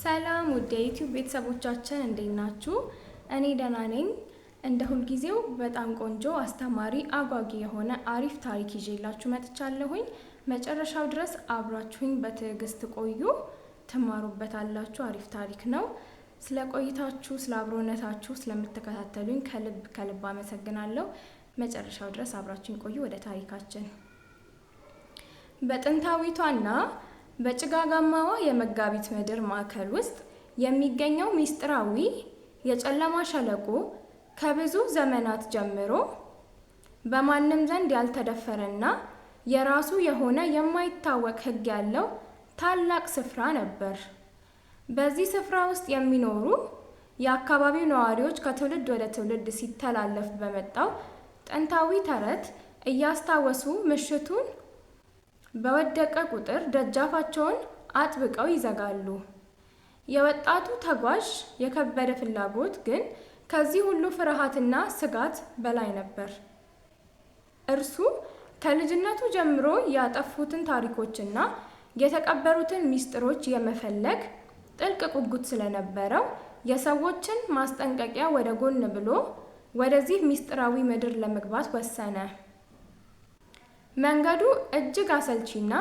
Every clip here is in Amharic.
ሰላም ውድ የዩቲዩብ ቤተሰቦቻችን እንዴት ናችሁ? እኔ ደህና ነኝ። እንደ ሁልጊዜው በጣም ቆንጆ አስተማሪ አጓጊ የሆነ አሪፍ ታሪክ ይዤላችሁ መጥቻለሁኝ። መጨረሻው ድረስ አብራችሁኝ በትዕግስት ቆዩ፣ ትማሩበታላችሁ። አሪፍ ታሪክ ነው። ስለ ቆይታችሁ፣ ስለ አብሮነታችሁ፣ ስለምትከታተሉኝ ከልብ አመሰግናለሁ። መጨረሻው ድረስ አብራችሁኝ ቆዩ። ወደ ታሪካችን። በጥንታዊቷና በጭጋጋማዋ የመጋቢት ምድር ማዕከል ውስጥ የሚገኘው ሚስጥራዊ የጨለማ ሸለቆ ከብዙ ዘመናት ጀምሮ በማንም ዘንድ ያልተደፈረና የራሱ የሆነ የማይታወቅ ሕግ ያለው ታላቅ ስፍራ ነበር። በዚህ ስፍራ ውስጥ የሚኖሩ የአካባቢው ነዋሪዎች ከትውልድ ወደ ትውልድ ሲተላለፍ በመጣው ጥንታዊ ተረት እያስታወሱ ምሽቱን በወደቀ ቁጥር ደጃፋቸውን አጥብቀው ይዘጋሉ። የወጣቱ ተጓዥ የከበደ ፍላጎት ግን ከዚህ ሁሉ ፍርሃትና ስጋት በላይ ነበር። እርሱ ከልጅነቱ ጀምሮ ያጠፉትን ታሪኮችና የተቀበሩትን ሚስጥሮች የመፈለግ ጥልቅ ጉጉት ስለነበረው የሰዎችን ማስጠንቀቂያ ወደ ጎን ብሎ ወደዚህ ሚስጥራዊ ምድር ለመግባት ወሰነ። መንገዱ እጅግ አሰልቺና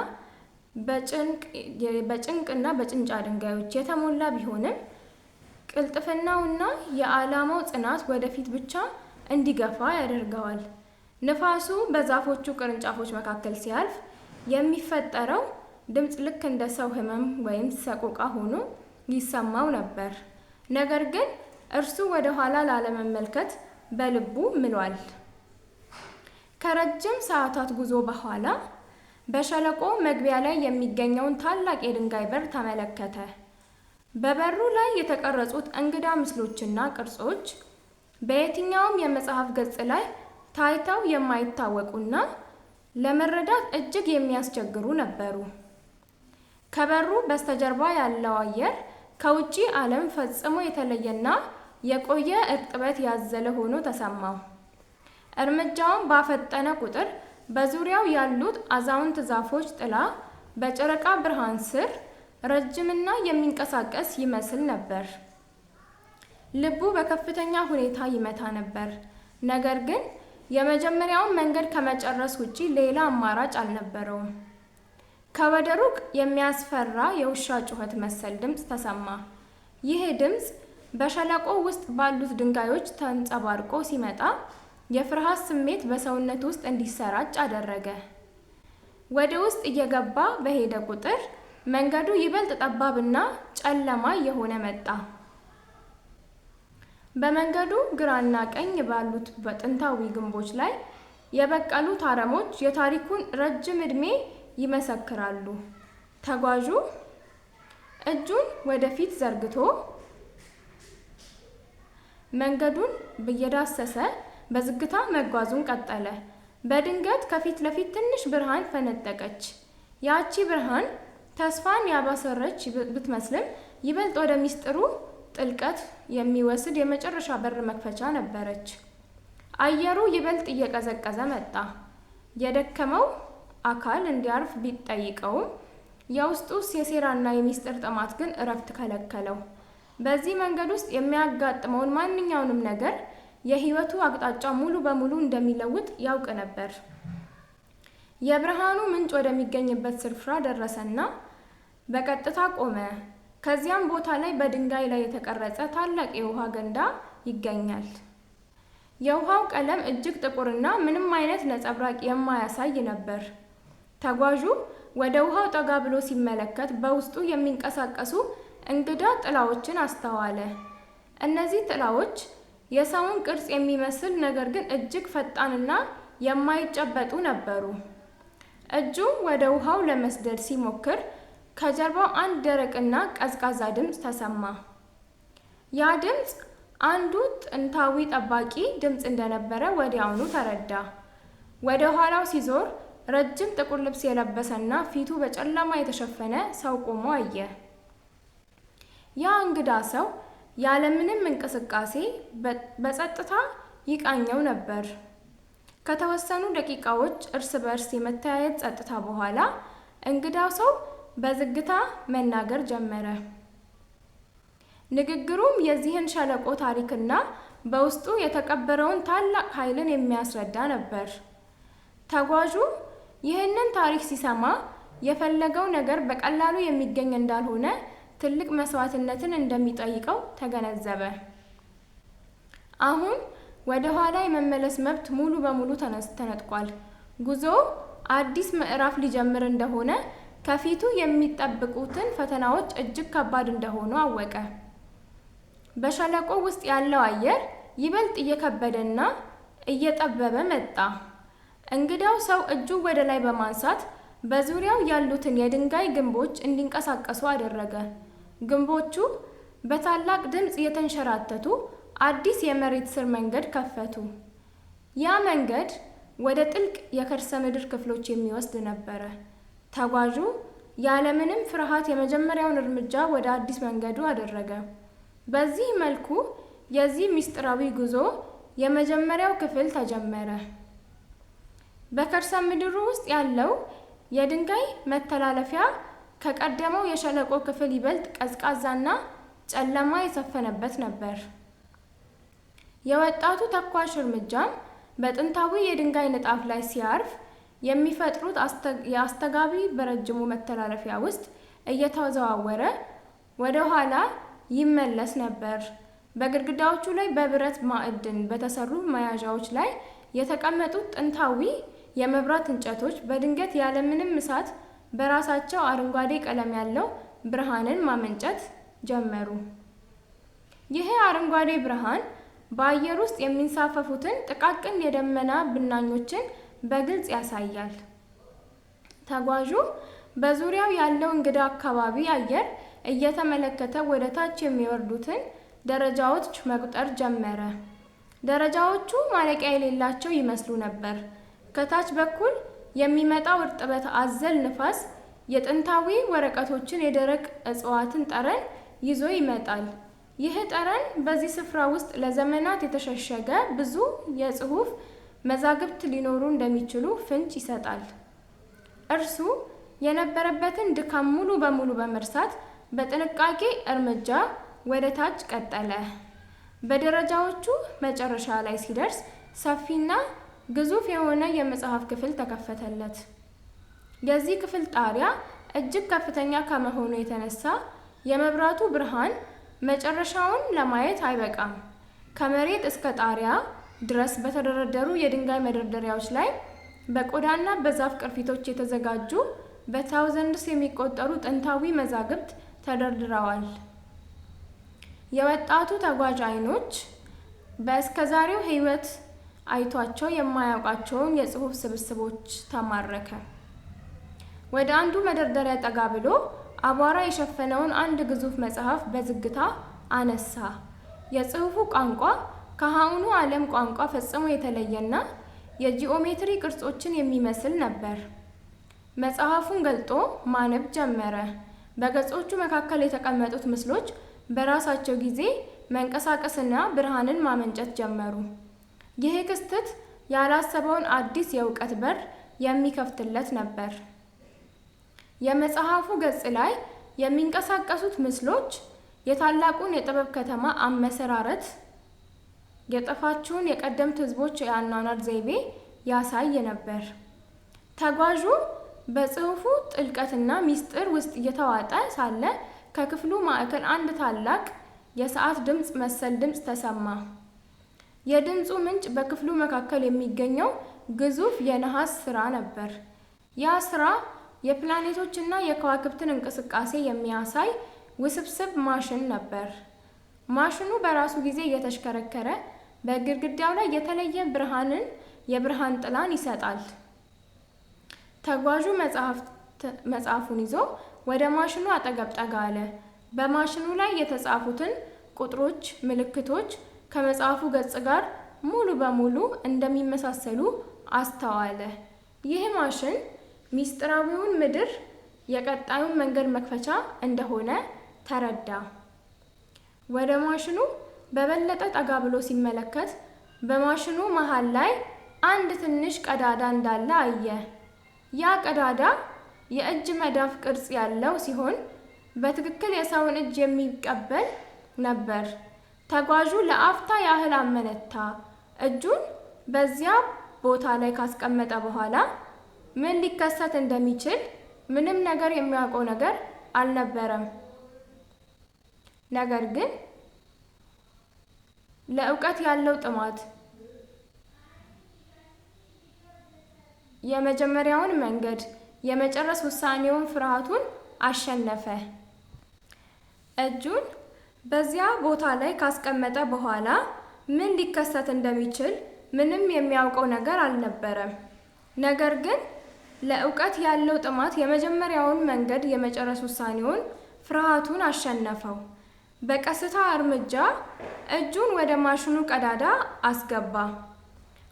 በጭንቅና በጭንጫ ድንጋዮች የተሞላ ቢሆንም ቅልጥፍናውና የዓላማው ጽናት ወደፊት ብቻ እንዲገፋ ያደርገዋል። ንፋሱ በዛፎቹ ቅርንጫፎች መካከል ሲያልፍ የሚፈጠረው ድምፅ ልክ እንደ ሰው ሕመም ወይም ሰቆቃ ሆኖ ይሰማው ነበር። ነገር ግን እርሱ ወደ ኋላ ላለመመልከት በልቡ ምሏል። ከረጅም ሰዓታት ጉዞ በኋላ በሸለቆ መግቢያ ላይ የሚገኘውን ታላቅ የድንጋይ በር ተመለከተ። በበሩ ላይ የተቀረጹት እንግዳ ምስሎችና ቅርጾች በየትኛውም የመጽሐፍ ገጽ ላይ ታይተው የማይታወቁና ለመረዳት እጅግ የሚያስቸግሩ ነበሩ። ከበሩ በስተጀርባ ያለው አየር ከውጪ ዓለም ፈጽሞ የተለየና የቆየ እርጥበት ያዘለ ሆኖ ተሰማው። እርምጃውን ባፈጠነ ቁጥር በዙሪያው ያሉት አዛውንት ዛፎች ጥላ በጨረቃ ብርሃን ስር ረጅምና የሚንቀሳቀስ ይመስል ነበር። ልቡ በከፍተኛ ሁኔታ ይመታ ነበር። ነገር ግን የመጀመሪያውን መንገድ ከመጨረስ ውጪ ሌላ አማራጭ አልነበረውም። ከወደ ሩቅ የሚያስፈራ የውሻ ጩኸት መሰል ድምፅ ተሰማ። ይህ ድምፅ በሸለቆ ውስጥ ባሉት ድንጋዮች ተንጸባርቆ ሲመጣ የፍርሃት ስሜት በሰውነት ውስጥ እንዲሰራጭ አደረገ። ወደ ውስጥ እየገባ በሄደ ቁጥር መንገዱ ይበልጥ ጠባብና ጨለማ እየሆነ መጣ። በመንገዱ ግራና ቀኝ ባሉት በጥንታዊ ግንቦች ላይ የበቀሉት አረሞች የታሪኩን ረጅም ዕድሜ ይመሰክራሉ። ተጓዡ እጁን ወደፊት ዘርግቶ መንገዱን እየዳሰሰ በዝግታ መጓዙን ቀጠለ። በድንገት ከፊት ለፊት ትንሽ ብርሃን ፈነጠቀች። ያቺ ብርሃን ተስፋን ያባሰረች ብትመስልም ይበልጥ ወደ ሚስጥሩ ጥልቀት የሚወስድ የመጨረሻ በር መክፈቻ ነበረች። አየሩ ይበልጥ እየቀዘቀዘ መጣ። የደከመው አካል እንዲያርፍ ቢጠይቀውም የውስጡ የሴራና የሚስጥር ጥማት ግን እረፍት ከለከለው። በዚህ መንገድ ውስጥ የሚያጋጥመውን ማንኛውንም ነገር የህይወቱ አቅጣጫ ሙሉ በሙሉ እንደሚለውጥ ያውቅ ነበር። የብርሃኑ ምንጭ ወደሚገኝበት ስፍራ ደረሰና በቀጥታ ቆመ። ከዚያም ቦታ ላይ በድንጋይ ላይ የተቀረጸ ታላቅ የውሃ ገንዳ ይገኛል። የውሃው ቀለም እጅግ ጥቁርና ምንም አይነት ነጸብራቅ የማያሳይ ነበር። ተጓዡ ወደ ውሃው ጠጋ ብሎ ሲመለከት በውስጡ የሚንቀሳቀሱ እንግዳ ጥላዎችን አስተዋለ። እነዚህ ጥላዎች የሰውን ቅርጽ የሚመስል ነገር ግን እጅግ ፈጣንና የማይጨበጡ ነበሩ። እጁ ወደ ውሃው ለመስደድ ሲሞክር ከጀርባው አንድ ደረቅና ቀዝቃዛ ድምፅ ተሰማ። ያ ድምፅ አንዱ ጥንታዊ ጠባቂ ድምፅ እንደነበረ ወዲያውኑ ተረዳ። ወደ ኋላው ሲዞር ረጅም ጥቁር ልብስ የለበሰና ፊቱ በጨለማ የተሸፈነ ሰው ቆሞ አየ። ያ እንግዳ ሰው ያለምንም እንቅስቃሴ በጸጥታ ይቃኘው ነበር። ከተወሰኑ ደቂቃዎች እርስ በርስ የመተያየት ጸጥታ በኋላ እንግዳው ሰው በዝግታ መናገር ጀመረ። ንግግሩም የዚህን ሸለቆ ታሪክና በውስጡ የተቀበረውን ታላቅ ኃይልን የሚያስረዳ ነበር። ተጓዡ ይህንን ታሪክ ሲሰማ የፈለገው ነገር በቀላሉ የሚገኝ እንዳልሆነ፣ ትልቅ መስዋዕትነትን እንደሚጠይቀው ተገነዘበ። አሁን ወደ ኋላ የመመለስ መብት ሙሉ በሙሉ ተነጥቋል። ጉዞው አዲስ ምዕራፍ ሊጀምር እንደሆነ፣ ከፊቱ የሚጠብቁትን ፈተናዎች እጅግ ከባድ እንደሆኑ አወቀ። በሸለቆ ውስጥ ያለው አየር ይበልጥ እየከበደና እየጠበበ መጣ። እንግዳው ሰው እጁን ወደ ላይ በማንሳት በዙሪያው ያሉትን የድንጋይ ግንቦች እንዲንቀሳቀሱ አደረገ። ግንቦቹ በታላቅ ድምፅ እየተንሸራተቱ አዲስ የመሬት ስር መንገድ ከፈቱ። ያ መንገድ ወደ ጥልቅ የከርሰ ምድር ክፍሎች የሚወስድ ነበረ። ተጓዡ ያለምንም ፍርሃት የመጀመሪያውን እርምጃ ወደ አዲስ መንገዱ አደረገ። በዚህ መልኩ የዚህ ምስጢራዊ ጉዞ የመጀመሪያው ክፍል ተጀመረ። በከርሰ ምድሩ ውስጥ ያለው የድንጋይ መተላለፊያ ከቀደመው የሸለቆ ክፍል ይበልጥ ቀዝቃዛና ጨለማ የሰፈነበት ነበር። የወጣቱ ተኳሽ እርምጃም በጥንታዊ የድንጋይ ንጣፍ ላይ ሲያርፍ የሚፈጥሩት የአስተጋቢ በረጅሙ መተላለፊያ ውስጥ እየተዘዋወረ ወደ ኋላ ይመለስ ነበር። በግድግዳዎቹ ላይ በብረት ማዕድን በተሰሩ መያዣዎች ላይ የተቀመጡት ጥንታዊ የመብራት እንጨቶች በድንገት ያለምንም እሳት በራሳቸው አረንጓዴ ቀለም ያለው ብርሃንን ማመንጨት ጀመሩ። ይህ አረንጓዴ ብርሃን በአየር ውስጥ የሚንሳፈፉትን ጥቃቅን የደመና ብናኞችን በግልጽ ያሳያል። ተጓዡ በዙሪያው ያለው እንግዳ አካባቢ አየር እየተመለከተ ወደ ታች የሚወርዱትን ደረጃዎች መቁጠር ጀመረ። ደረጃዎቹ ማለቂያ የሌላቸው ይመስሉ ነበር። ከታች በኩል የሚመጣው እርጥበት አዘል ንፋስ የጥንታዊ ወረቀቶችን፣ የደረቅ እጽዋትን ጠረን ይዞ ይመጣል። ይህ ጠረን በዚህ ስፍራ ውስጥ ለዘመናት የተሸሸገ ብዙ የጽሑፍ መዛግብት ሊኖሩ እንደሚችሉ ፍንጭ ይሰጣል። እርሱ የነበረበትን ድካም ሙሉ በሙሉ በመርሳት በጥንቃቄ እርምጃ ወደ ታች ቀጠለ። በደረጃዎቹ መጨረሻ ላይ ሲደርስ ሰፊና ግዙፍ የሆነ የመጽሐፍ ክፍል ተከፈተለት። የዚህ ክፍል ጣሪያ እጅግ ከፍተኛ ከመሆኑ የተነሳ የመብራቱ ብርሃን መጨረሻውን ለማየት አይበቃም። ከመሬት እስከ ጣሪያ ድረስ በተደረደሩ የድንጋይ መደርደሪያዎች ላይ በቆዳና በዛፍ ቅርፊቶች የተዘጋጁ በታውዘንድስ የሚቆጠሩ ጥንታዊ መዛግብት ተደርድረዋል። የወጣቱ ተጓዥ ዓይኖች በእስከዛሬው ሕይወት አይቷቸው የማያውቃቸውን የጽሑፍ ስብስቦች ተማረከ። ወደ አንዱ መደርደሪያ ጠጋ ብሎ አቧራ የሸፈነውን አንድ ግዙፍ መጽሐፍ በዝግታ አነሳ። የጽሑፉ ቋንቋ ከአሁኑ ዓለም ቋንቋ ፈጽሞ የተለየና የጂኦሜትሪ ቅርጾችን የሚመስል ነበር። መጽሐፉን ገልጦ ማንበብ ጀመረ። በገጾቹ መካከል የተቀመጡት ምስሎች በራሳቸው ጊዜ መንቀሳቀስና ብርሃንን ማመንጨት ጀመሩ። ይህ ክስተት ያላሰበውን አዲስ የእውቀት በር የሚከፍትለት ነበር። የመጽሐፉ ገጽ ላይ የሚንቀሳቀሱት ምስሎች የታላቁን የጥበብ ከተማ አመሰራረት፣ የጠፋችውን የቀደምት ሕዝቦች የአኗኗር ዘይቤ ያሳይ ነበር። ተጓዡ በጽሑፉ ጥልቀትና ምስጢር ውስጥ እየተዋጠ ሳለ ከክፍሉ ማዕከል አንድ ታላቅ የሰዓት ድምፅ መሰል ድምፅ ተሰማ። የድምፁ ምንጭ በክፍሉ መካከል የሚገኘው ግዙፍ የነሐስ ስራ ነበር። ያ ስራ የፕላኔቶችና የከዋክብትን እንቅስቃሴ የሚያሳይ ውስብስብ ማሽን ነበር። ማሽኑ በራሱ ጊዜ እየተሽከረከረ በግድግዳው ላይ የተለየ የብርሃን ጥላን ይሰጣል። ተጓዡ መጽሐፉን ይዞ ወደ ማሽኑ አጠገብ ጠጋ አለ። በማሽኑ ላይ የተጻፉትን ቁጥሮች፣ ምልክቶች ከመጽሐፉ ገጽ ጋር ሙሉ በሙሉ እንደሚመሳሰሉ አስተዋለ። ይህ ማሽን ሚስጥራዊውን ምድር የቀጣዩን መንገድ መክፈቻ እንደሆነ ተረዳ። ወደ ማሽኑ በበለጠ ጠጋ ብሎ ሲመለከት በማሽኑ መሃል ላይ አንድ ትንሽ ቀዳዳ እንዳለ አየ። ያ ቀዳዳ የእጅ መዳፍ ቅርጽ ያለው ሲሆን በትክክል የሰውን እጅ የሚቀበል ነበር። ተጓዡ ለአፍታ ያህል አመነታ። እጁን በዚያ ቦታ ላይ ካስቀመጠ በኋላ ምን ሊከሰት እንደሚችል ምንም ነገር የሚያውቀው ነገር አልነበረም። ነገር ግን ለእውቀት ያለው ጥማት የመጀመሪያውን መንገድ የመጨረስ ውሳኔውን ፍርሃቱን አሸነፈ። እጁን በዚያ ቦታ ላይ ካስቀመጠ በኋላ ምን ሊከሰት እንደሚችል ምንም የሚያውቀው ነገር አልነበረም። ነገር ግን ለእውቀት ያለው ጥማት የመጀመሪያውን መንገድ የመጨረስ ውሳኔውን ፍርሃቱን አሸነፈው። በቀስታ እርምጃ እጁን ወደ ማሽኑ ቀዳዳ አስገባ።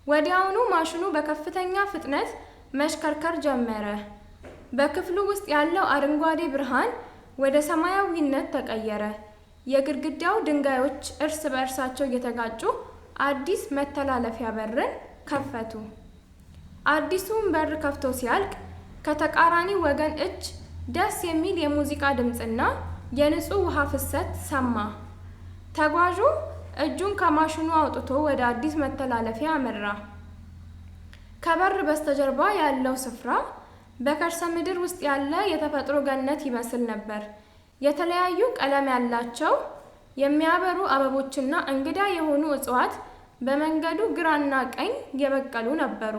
ወዲያውኑ ማሽኑ በከፍተኛ ፍጥነት መሽከርከር ጀመረ። በክፍሉ ውስጥ ያለው አረንጓዴ ብርሃን ወደ ሰማያዊነት ተቀየረ። የግድግዳው ድንጋዮች እርስ በእርሳቸው እየተጋጩ አዲስ መተላለፊያ በርን ከፈቱ። አዲሱን በር ከፍቶ ሲያልቅ ከተቃራኒ ወገን እጅ ደስ የሚል የሙዚቃ ድምፅና የንጹህ ውሃ ፍሰት ሰማ። ተጓዡ እጁን ከማሽኑ አውጥቶ ወደ አዲስ መተላለፊያ አመራ። ከበር በስተጀርባ ያለው ስፍራ በከርሰ ምድር ውስጥ ያለ የተፈጥሮ ገነት ይመስል ነበር። የተለያዩ ቀለም ያላቸው የሚያበሩ አበቦችና እንግዳ የሆኑ እጽዋት በመንገዱ ግራና ቀኝ የበቀሉ ነበሩ።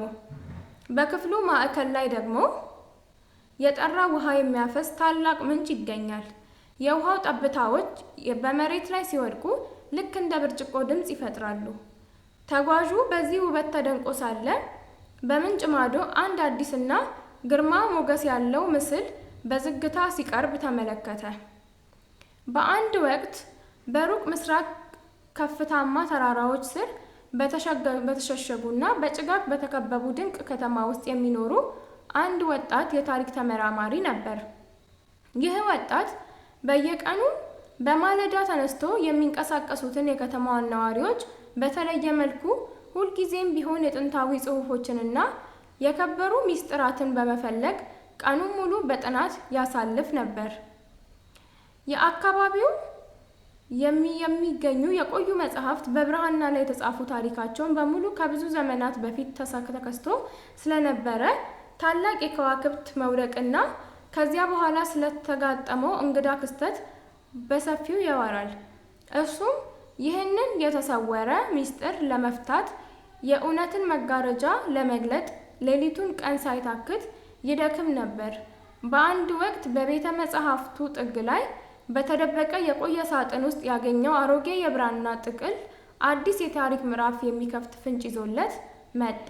በክፍሉ ማዕከል ላይ ደግሞ የጠራ ውሃ የሚያፈስ ታላቅ ምንጭ ይገኛል። የውሃው ጠብታዎች በመሬት ላይ ሲወድቁ ልክ እንደ ብርጭቆ ድምፅ ይፈጥራሉ። ተጓዡ በዚህ ውበት ተደንቆ ሳለ በምንጭ ማዶ አንድ አዲስና ግርማ ሞገስ ያለው ምስል በዝግታ ሲቀርብ ተመለከተ። በአንድ ወቅት በሩቅ ምስራቅ ከፍታማ ተራራዎች ስር በተሸሸጉና በጭጋግ በተከበቡ ድንቅ ከተማ ውስጥ የሚኖሩ አንድ ወጣት የታሪክ ተመራማሪ ነበር። ይህ ወጣት በየቀኑ በማለዳ ተነስቶ የሚንቀሳቀሱትን የከተማዋን ነዋሪዎች በተለየ መልኩ ሁልጊዜም ቢሆን የጥንታዊ ጽሑፎችንና የከበሩ ሚስጥራትን በመፈለግ ቀኑን ሙሉ በጥናት ያሳልፍ ነበር። የአካባቢው የሚገኙ የቆዩ መጽሐፍት በብራና ላይ የተጻፉ ታሪካቸውን በሙሉ ከብዙ ዘመናት በፊት ተከስቶ ስለነበረ ታላቅ የከዋክብት መውደቅና ከዚያ በኋላ ስለተጋጠመው እንግዳ ክስተት በሰፊው ያወራል። እርሱም ይህንን የተሰወረ ሚስጥር ለመፍታት የእውነትን መጋረጃ ለመግለጥ ሌሊቱን ቀን ሳይታክት ይደክም ነበር። በአንድ ወቅት በቤተ መጻሕፍቱ ጥግ ላይ በተደበቀ የቆየ ሳጥን ውስጥ ያገኘው አሮጌ የብራና ጥቅል አዲስ የታሪክ ምዕራፍ የሚከፍት ፍንጭ ይዞለት መጣ።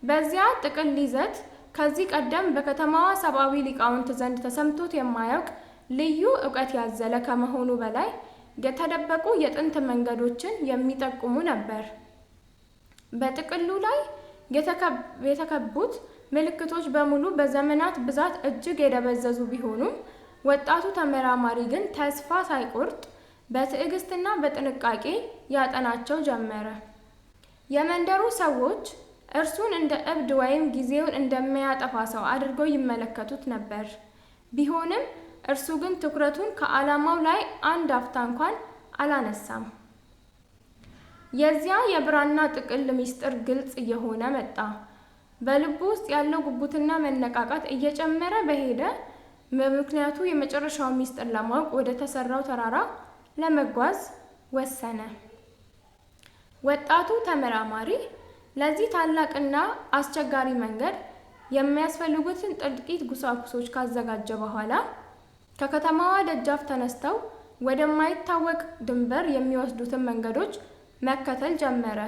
በዚያ ጥቅል ይዘት ከዚህ ቀደም በከተማዋ ሰብአዊ ሊቃውንት ዘንድ ተሰምቶት የማያውቅ ልዩ ዕውቀት ያዘለ ከመሆኑ በላይ የተደበቁ የጥንት መንገዶችን የሚጠቁሙ ነበር። በጥቅሉ ላይ የተከቡት ምልክቶች በሙሉ በዘመናት ብዛት እጅግ የደበዘዙ ቢሆኑም ወጣቱ ተመራማሪ ግን ተስፋ ሳይቆርጥ በትዕግስትና በጥንቃቄ ያጠናቸው ጀመረ። የመንደሩ ሰዎች እርሱን እንደ እብድ ወይም ጊዜውን እንደሚያጠፋ ሰው አድርገው ይመለከቱት ነበር። ቢሆንም እርሱ ግን ትኩረቱን ከዓላማው ላይ አንድ አፍታ እንኳን አላነሳም። የዚያ የብራና ጥቅል ሚስጥር ግልጽ እየሆነ መጣ። በልቡ ውስጥ ያለው ጉጉትና መነቃቃት እየጨመረ በሄደ ምክንያቱ የመጨረሻውን ሚስጥር ለማወቅ ወደ ተሰራው ተራራ ለመጓዝ ወሰነ። ወጣቱ ተመራማሪ ለዚህ ታላቅና አስቸጋሪ መንገድ የሚያስፈልጉትን ጥቂት ቁሳቁሶች ካዘጋጀ በኋላ ከከተማዋ ደጃፍ ተነስተው ወደማይታወቅ ድንበር የሚወስዱትን መንገዶች መከተል ጀመረ።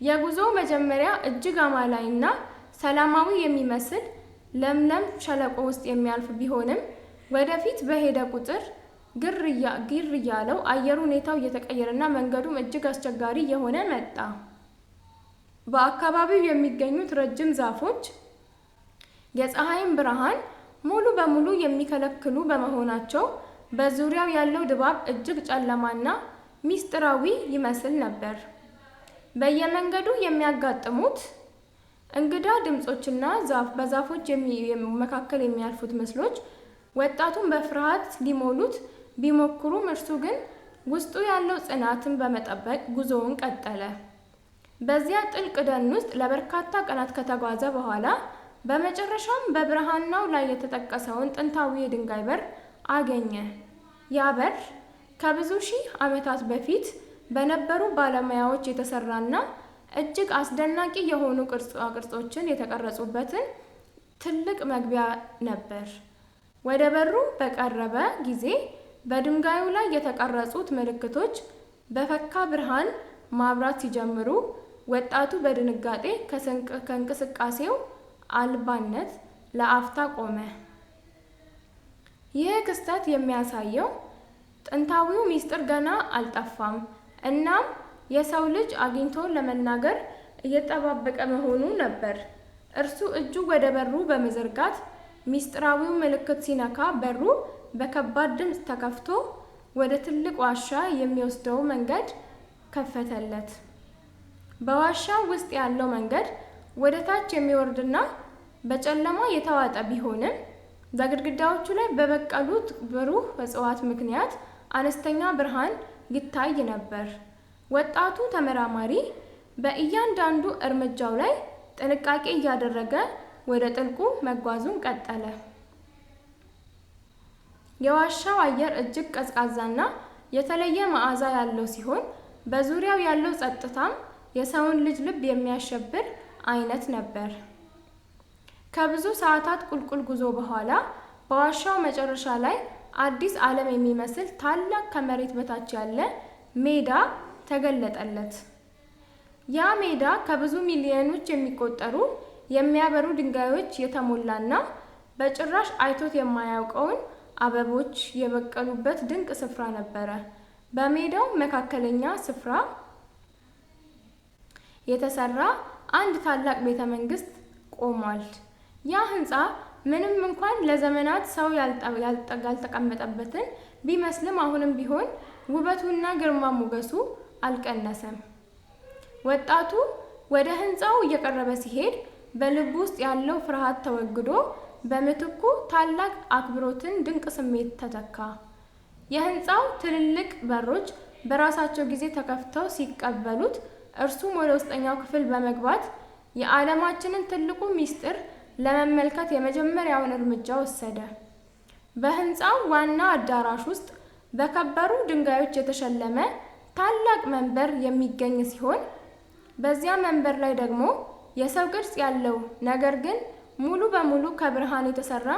የጉዞው መጀመሪያ እጅግ አማላይና ሰላማዊ የሚመስል ለምለም ሸለቆ ውስጥ የሚያልፍ ቢሆንም ወደፊት በሄደ ቁጥር ግር እያለው አየር ሁኔታው እየተቀየረና መንገዱም እጅግ አስቸጋሪ እየሆነ መጣ። በአካባቢው የሚገኙት ረጅም ዛፎች የፀሐይን ብርሃን ሙሉ በሙሉ የሚከለክሉ በመሆናቸው በዙሪያው ያለው ድባብ እጅግ ጨለማና ሚስጥራዊ ይመስል ነበር። በየመንገዱ የሚያጋጥሙት እንግዳ ድምጾችና በዛፎች መካከል የሚያልፉት ምስሎች ወጣቱን በፍርሃት ሊሞሉት ቢሞክሩም እርሱ ግን ውስጡ ያለው ጽናትን በመጠበቅ ጉዞውን ቀጠለ። በዚያ ጥልቅ ደን ውስጥ ለበርካታ ቀናት ከተጓዘ በኋላ በመጨረሻም በብራናው ላይ የተጠቀሰውን ጥንታዊ የድንጋይ በር አገኘ። ያ በር ከብዙ ሺህ ዓመታት በፊት በነበሩ ባለሙያዎች የተሰራና እጅግ አስደናቂ የሆኑ ቅርጾችን የተቀረጹበትን ትልቅ መግቢያ ነበር። ወደ በሩ በቀረበ ጊዜ በድንጋዩ ላይ የተቀረጹት ምልክቶች በፈካ ብርሃን ማብራት ሲጀምሩ ወጣቱ በድንጋጤ ከእንቅስቃሴው አልባነት ለአፍታ ቆመ። ይህ ክስተት የሚያሳየው ጥንታዊው ሚስጥር ገና አልጠፋም፣ እናም የሰው ልጅ አግኝቶ ለመናገር እየተጠባበቀ መሆኑ ነበር። እርሱ እጁ ወደ በሩ በመዘርጋት ሚስጥራዊው ምልክት ሲነካ በሩ በከባድ ድምፅ ተከፍቶ ወደ ትልቅ ዋሻ የሚወስደው መንገድ ከፈተለት። በዋሻው ውስጥ ያለው መንገድ ወደ ታች የሚወርድና በጨለማ የተዋጠ ቢሆንም በግድግዳዎቹ ላይ በበቀሉት ብሩህ እፅዋት ምክንያት አነስተኛ ብርሃን ይታይ ነበር። ወጣቱ ተመራማሪ በእያንዳንዱ እርምጃው ላይ ጥንቃቄ እያደረገ ወደ ጥልቁ መጓዙን ቀጠለ። የዋሻው አየር እጅግ ቀዝቃዛና የተለየ መዓዛ ያለው ሲሆን በዙሪያው ያለው ጸጥታም የሰውን ልጅ ልብ የሚያሸብር አይነት ነበር። ከብዙ ሰዓታት ቁልቁል ጉዞ በኋላ በዋሻው መጨረሻ ላይ አዲስ ዓለም የሚመስል ታላቅ ከመሬት በታች ያለ ሜዳ ተገለጠለት። ያ ሜዳ ከብዙ ሚሊዮኖች የሚቆጠሩ የሚያበሩ ድንጋዮች የተሞላና በጭራሽ አይቶት የማያውቀውን አበቦች የበቀሉበት ድንቅ ስፍራ ነበረ። በሜዳው መካከለኛ ስፍራ የተሰራ አንድ ታላቅ ቤተ መንግስት ቆሟል። ያ ህንፃ ምንም እንኳን ለዘመናት ሰው ያልተቀመጠበትን ቢመስልም አሁንም ቢሆን ውበቱና ግርማ ሞገሱ አልቀነሰም። ወጣቱ ወደ ህንፃው እየቀረበ ሲሄድ በልቡ ውስጥ ያለው ፍርሃት ተወግዶ በምትኩ ታላቅ አክብሮትን ድንቅ ስሜት ተተካ። የህንፃው ትልልቅ በሮች በራሳቸው ጊዜ ተከፍተው ሲቀበሉት እርሱም ወደ ውስጠኛው ክፍል በመግባት የዓለማችንን ትልቁ ሚስጥር ለመመልከት የመጀመሪያውን እርምጃ ወሰደ። በህንፃው ዋና አዳራሽ ውስጥ በከበሩ ድንጋዮች የተሸለመ ታላቅ መንበር የሚገኝ ሲሆን በዚያ መንበር ላይ ደግሞ የሰው ቅርጽ ያለው ነገር ግን ሙሉ በሙሉ ከብርሃን የተሰራ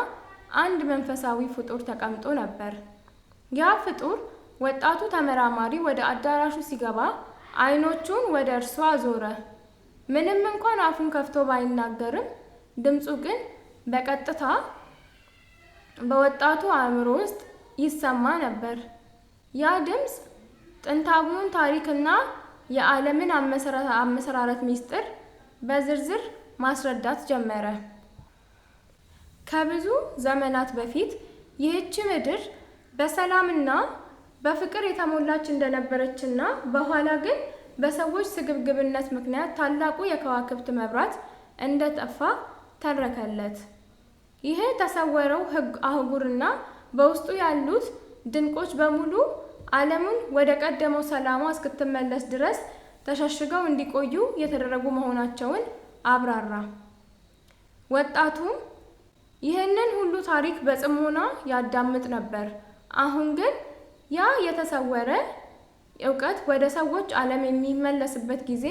አንድ መንፈሳዊ ፍጡር ተቀምጦ ነበር። ያ ፍጡር ወጣቱ ተመራማሪ ወደ አዳራሹ ሲገባ አይኖቹን ወደ እርሱ አዞረ። ምንም እንኳን አፉን ከፍቶ ባይናገርም ድምፁ ግን በቀጥታ በወጣቱ አእምሮ ውስጥ ይሰማ ነበር። ያ ድምፅ ጥንታዊውን ታሪክና የዓለምን አመሰራረት ሚስጥር በዝርዝር ማስረዳት ጀመረ። ከብዙ ዘመናት በፊት ይህች ምድር በሰላምና በፍቅር የተሞላች እንደነበረችና በኋላ ግን በሰዎች ስግብግብነት ምክንያት ታላቁ የከዋክብት መብራት እንደጠፋ ተረከለት። ይህ የተሰወረው አህጉርና በውስጡ ያሉት ድንቆች በሙሉ ዓለሙን ወደ ቀደመው ሰላሟ እስክትመለስ ድረስ ተሸሽገው እንዲቆዩ የተደረጉ መሆናቸውን አብራራ። ወጣቱም ይህንን ሁሉ ታሪክ በጽሞና ያዳምጥ ነበር። አሁን ግን ያ የተሰወረ እውቀት ወደ ሰዎች ዓለም የሚመለስበት ጊዜ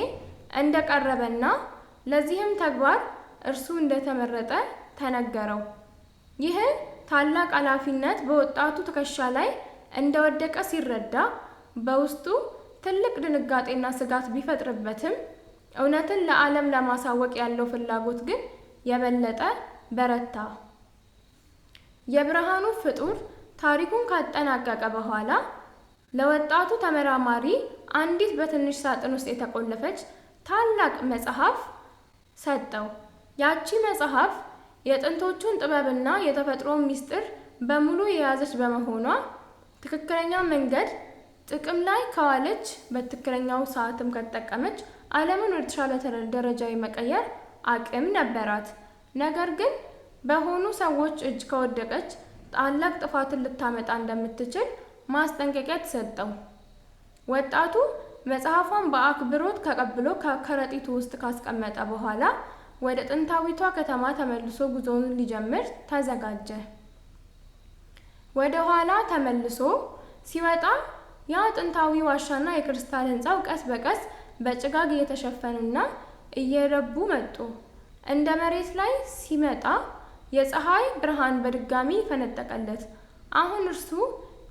እንደቀረበና ለዚህም ተግባር እርሱ እንደተመረጠ ተነገረው። ይህ ታላቅ ኃላፊነት በወጣቱ ትከሻ ላይ እንደወደቀ ሲረዳ በውስጡ ትልቅ ድንጋጤና ስጋት ቢፈጥርበትም እውነትን ለዓለም ለማሳወቅ ያለው ፍላጎት ግን የበለጠ በረታ። የብርሃኑ ፍጡር ታሪኩን ካጠናቀቀ በኋላ ለወጣቱ ተመራማሪ አንዲት በትንሽ ሳጥን ውስጥ የተቆለፈች ታላቅ መጽሐፍ ሰጠው። ያቺ መጽሐፍ የጥንቶቹን ጥበብና የተፈጥሮን ሚስጥር በሙሉ የያዘች በመሆኗ ትክክለኛ መንገድ ጥቅም ላይ ከዋለች፣ በትክክለኛው ሰዓትም ከተጠቀመች ዓለምን ወደ ተሻለ ደረጃ የመቀየር አቅም ነበራት። ነገር ግን በሆኑ ሰዎች እጅ ከወደቀች ታላቅ ጥፋትን ልታመጣ እንደምትችል ማስጠንቀቂያ ተሰጠው። ወጣቱ መጽሐፏን በአክብሮት ተቀብሎ ከከረጢቱ ውስጥ ካስቀመጠ በኋላ ወደ ጥንታዊቷ ከተማ ተመልሶ ጉዞውን ሊጀምር ተዘጋጀ። ወደ ኋላ ተመልሶ ሲወጣ ያ ጥንታዊ ዋሻና የክርስታል ሕንፃው ቀስ በቀስ በጭጋግ እየተሸፈኑና እየረቡ መጡ። እንደ መሬት ላይ ሲመጣ የፀሐይ ብርሃን በድጋሚ ፈነጠቀለት። አሁን እርሱ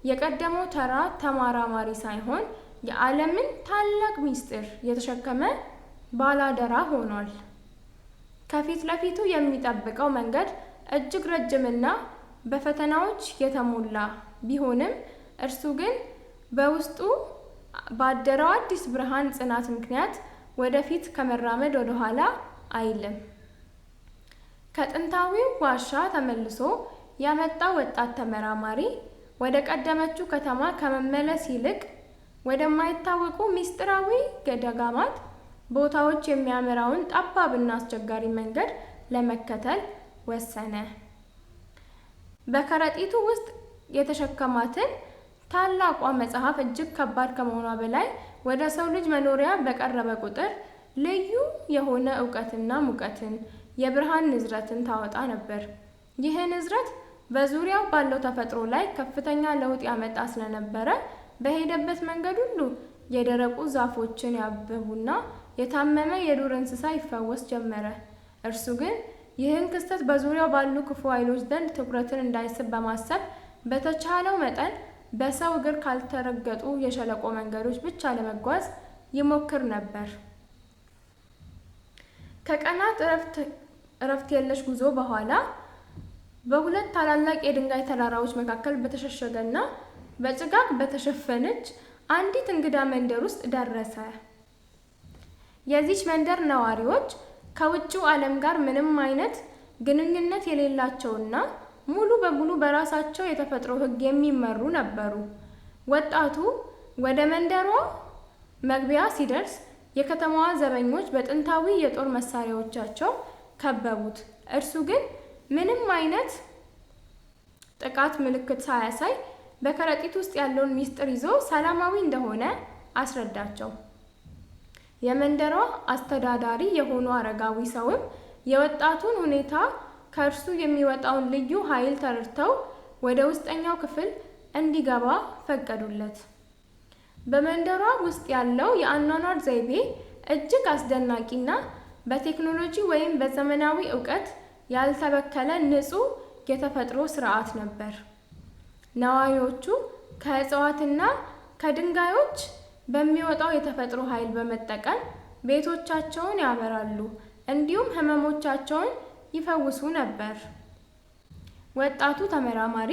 የቀደመው ተራ ተመራማሪ ሳይሆን የዓለምን ታላቅ ምስጢር የተሸከመ ባላደራ ሆኗል። ከፊት ለፊቱ የሚጠብቀው መንገድ እጅግ ረጅምና በፈተናዎች የተሞላ ቢሆንም እርሱ ግን በውስጡ ባደረው አዲስ ብርሃን ጽናት ምክንያት ወደፊት ከመራመድ ወደ ኋላ አይልም። ከጥንታዊው ዋሻ ተመልሶ ያመጣው ወጣት ተመራማሪ ወደ ቀደመችው ከተማ ከመመለስ ይልቅ ወደማይታወቁ ምስጢራዊ ገዳማት ቦታዎች የሚያመራውን ጠባብና አስቸጋሪ መንገድ ለመከተል ወሰነ። በከረጢቱ ውስጥ የተሸከማትን ታላቋ መጽሐፍ እጅግ ከባድ ከመሆኗ በላይ ወደ ሰው ልጅ መኖሪያ በቀረበ ቁጥር ልዩ የሆነ እውቀትና ሙቀትን፣ የብርሃን ንዝረትን ታወጣ ነበር። ይህ ንዝረት በዙሪያው ባለው ተፈጥሮ ላይ ከፍተኛ ለውጥ ያመጣ ስለነበረ በሄደበት መንገድ ሁሉ የደረቁ ዛፎችን ያበቡና የታመመ የዱር እንስሳ ይፈወስ ጀመረ። እርሱ ግን ይህን ክስተት በዙሪያው ባሉ ክፉ ኃይሎች ዘንድ ትኩረትን እንዳይስብ በማሰብ በተቻለው መጠን በሰው እግር ካልተረገጡ የሸለቆ መንገዶች ብቻ ለመጓዝ ይሞክር ነበር። ከቀናት እረፍት የለሽ ጉዞ በኋላ በሁለት ታላላቅ የድንጋይ ተራራዎች መካከል በተሸሸገና በጭጋግ በተሸፈነች አንዲት እንግዳ መንደር ውስጥ ደረሰ። የዚች መንደር ነዋሪዎች ከውጭው ዓለም ጋር ምንም አይነት ግንኙነት የሌላቸውና ሙሉ በሙሉ በራሳቸው የተፈጥሮ ሕግ የሚመሩ ነበሩ። ወጣቱ ወደ መንደሯ መግቢያ ሲደርስ የከተማዋ ዘበኞች በጥንታዊ የጦር መሳሪያዎቻቸው ከበቡት። እርሱ ግን ምንም አይነት ጥቃት ምልክት ሳያሳይ በከረጢት ውስጥ ያለውን ምስጢር ይዞ ሰላማዊ እንደሆነ አስረዳቸው። የመንደሯ አስተዳዳሪ የሆኑ አረጋዊ ሰውም የወጣቱን ሁኔታ ከእርሱ የሚወጣውን ልዩ ኃይል ተረድተው ወደ ውስጠኛው ክፍል እንዲገባ ፈቀዱለት። በመንደሯ ውስጥ ያለው የአኗኗር ዘይቤ እጅግ አስደናቂና በቴክኖሎጂ ወይም በዘመናዊ እውቀት ያልተበከለ ንጹህ የተፈጥሮ ስርዓት ነበር። ነዋሪዎቹ ከእጽዋትና ከድንጋዮች በሚወጣው የተፈጥሮ ኃይል በመጠቀም ቤቶቻቸውን ያበራሉ፣ እንዲሁም ህመሞቻቸውን ይፈውሱ ነበር። ወጣቱ ተመራማሪ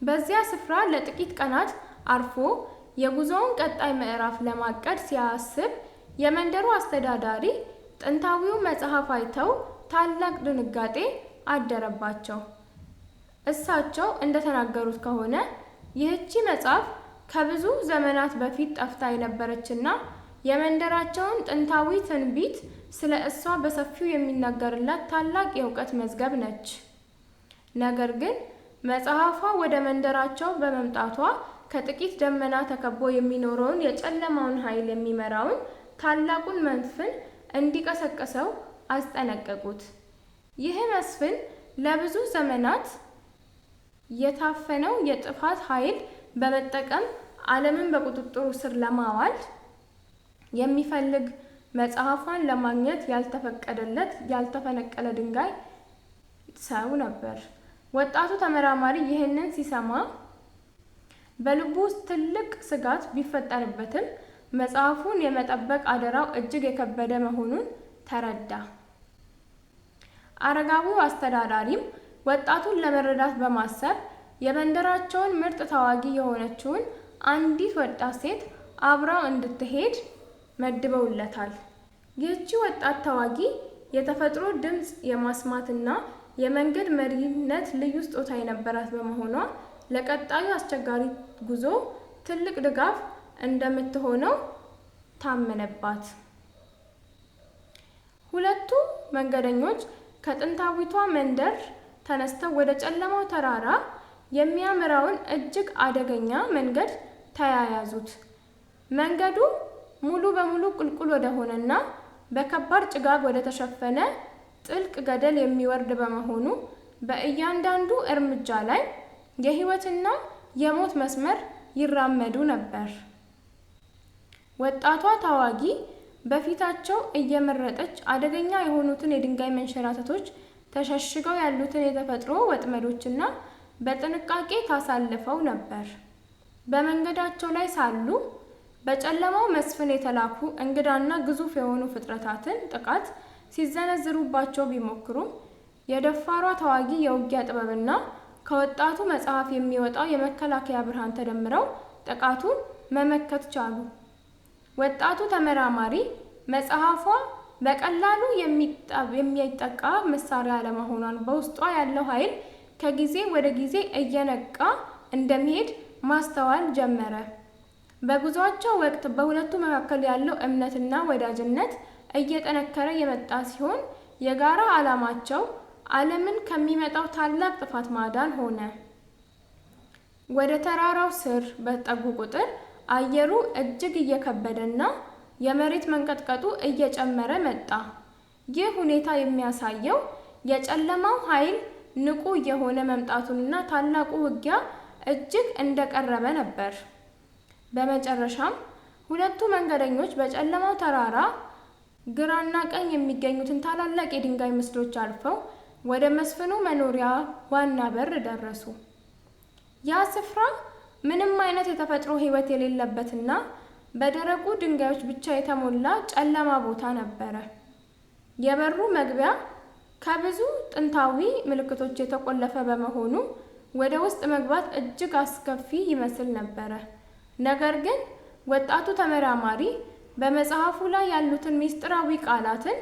በዚያ ስፍራ ለጥቂት ቀናት አርፎ የጉዞውን ቀጣይ ምዕራፍ ለማቀድ ሲያስብ የመንደሩ አስተዳዳሪ ጥንታዊው መጽሐፍ አይተው ታላቅ ድንጋጤ አደረባቸው። እሳቸው እንደተናገሩት ከሆነ ይህቺ መጽሐፍ ከብዙ ዘመናት በፊት ጠፍታ የነበረችና የመንደራቸውን ጥንታዊ ትንቢት ስለ እሷ በሰፊው የሚናገርላት ታላቅ የእውቀት መዝገብ ነች። ነገር ግን መጽሐፏ ወደ መንደራቸው በመምጣቷ ከጥቂት ደመና ተከቦ የሚኖረውን የጨለማውን ኃይል የሚመራውን ታላቁን መስፍን እንዲቀሰቅሰው አስጠነቀቁት። ይህ መስፍን ለብዙ ዘመናት የታፈነው የጥፋት ኃይል በመጠቀም ዓለምን በቁጥጥሩ ስር ለማዋል የሚፈልግ መጽሐፏን ለማግኘት ያልተፈቀደለት ያልተፈነቀለ ድንጋይ ሰው ነበር። ወጣቱ ተመራማሪ ይህንን ሲሰማ በልቡ ውስጥ ትልቅ ስጋት ቢፈጠርበትም መጽሐፉን የመጠበቅ አደራው እጅግ የከበደ መሆኑን ተረዳ። አረጋዊው አስተዳዳሪም ወጣቱን ለመረዳት በማሰብ የመንደራቸውን ምርጥ ተዋጊ የሆነችውን አንዲት ወጣት ሴት አብራው እንድትሄድ መድበውለታል። ይህቺ ወጣት ተዋጊ የተፈጥሮ ድምፅ የማስማትና የመንገድ መሪነት ልዩ ስጦታ የነበራት በመሆኗ ለቀጣዩ አስቸጋሪ ጉዞ ትልቅ ድጋፍ እንደምትሆነው ታመነባት። ሁለቱ መንገደኞች ከጥንታዊቷ መንደር ተነስተው ወደ ጨለማው ተራራ የሚያመራውን እጅግ አደገኛ መንገድ ተያያዙት። መንገዱ ሙሉ በሙሉ ቁልቁል ወደ ሆነና በከባድ ጭጋግ ወደ ተሸፈነ ጥልቅ ገደል የሚወርድ በመሆኑ በእያንዳንዱ እርምጃ ላይ የሕይወትና የሞት መስመር ይራመዱ ነበር። ወጣቷ ተዋጊ በፊታቸው እየመረጠች አደገኛ የሆኑትን የድንጋይ መንሸራተቶች፣ ተሸሽገው ያሉትን የተፈጥሮ ወጥመዶችና በጥንቃቄ ታሳልፈው ነበር። በመንገዳቸው ላይ ሳሉ በጨለማው መስፍን የተላኩ እንግዳና ግዙፍ የሆኑ ፍጥረታትን ጥቃት ሲዘነዝሩባቸው ቢሞክሩም የደፋሯ ተዋጊ የውጊያ ጥበብና ከወጣቱ መጽሐፍ የሚወጣው የመከላከያ ብርሃን ተደምረው ጥቃቱን መመከት ቻሉ። ወጣቱ ተመራማሪ መጽሐፏ በቀላሉ የሚጠቃ መሳሪያ አለመሆኗን፣ በውስጧ ያለው ኃይል ከጊዜ ወደ ጊዜ እየነቃ እንደሚሄድ ማስተዋል ጀመረ። በጉዟቸው ወቅት በሁለቱ መካከል ያለው እምነትና ወዳጅነት እየጠነከረ የመጣ ሲሆን የጋራ ዓላማቸው ዓለምን ከሚመጣው ታላቅ ጥፋት ማዳን ሆነ። ወደ ተራራው ስር በጠጉ ቁጥር አየሩ እጅግ እየከበደና የመሬት መንቀጥቀጡ እየጨመረ መጣ። ይህ ሁኔታ የሚያሳየው የጨለማው ኃይል ንቁ እየሆነ መምጣቱንና ታላቁ ውጊያ እጅግ እንደቀረበ ነበር። በመጨረሻም ሁለቱ መንገደኞች በጨለማው ተራራ ግራና ቀኝ የሚገኙትን ታላላቅ የድንጋይ ምስሎች አልፈው ወደ መስፍኑ መኖሪያ ዋና በር ደረሱ። ያ ስፍራ ምንም አይነት የተፈጥሮ ሕይወት የሌለበትና በደረቁ ድንጋዮች ብቻ የተሞላ ጨለማ ቦታ ነበረ። የበሩ መግቢያ ከብዙ ጥንታዊ ምልክቶች የተቆለፈ በመሆኑ ወደ ውስጥ መግባት እጅግ አስከፊ ይመስል ነበረ። ነገር ግን ወጣቱ ተመራማሪ በመጽሐፉ ላይ ያሉትን ምስጢራዊ ቃላትን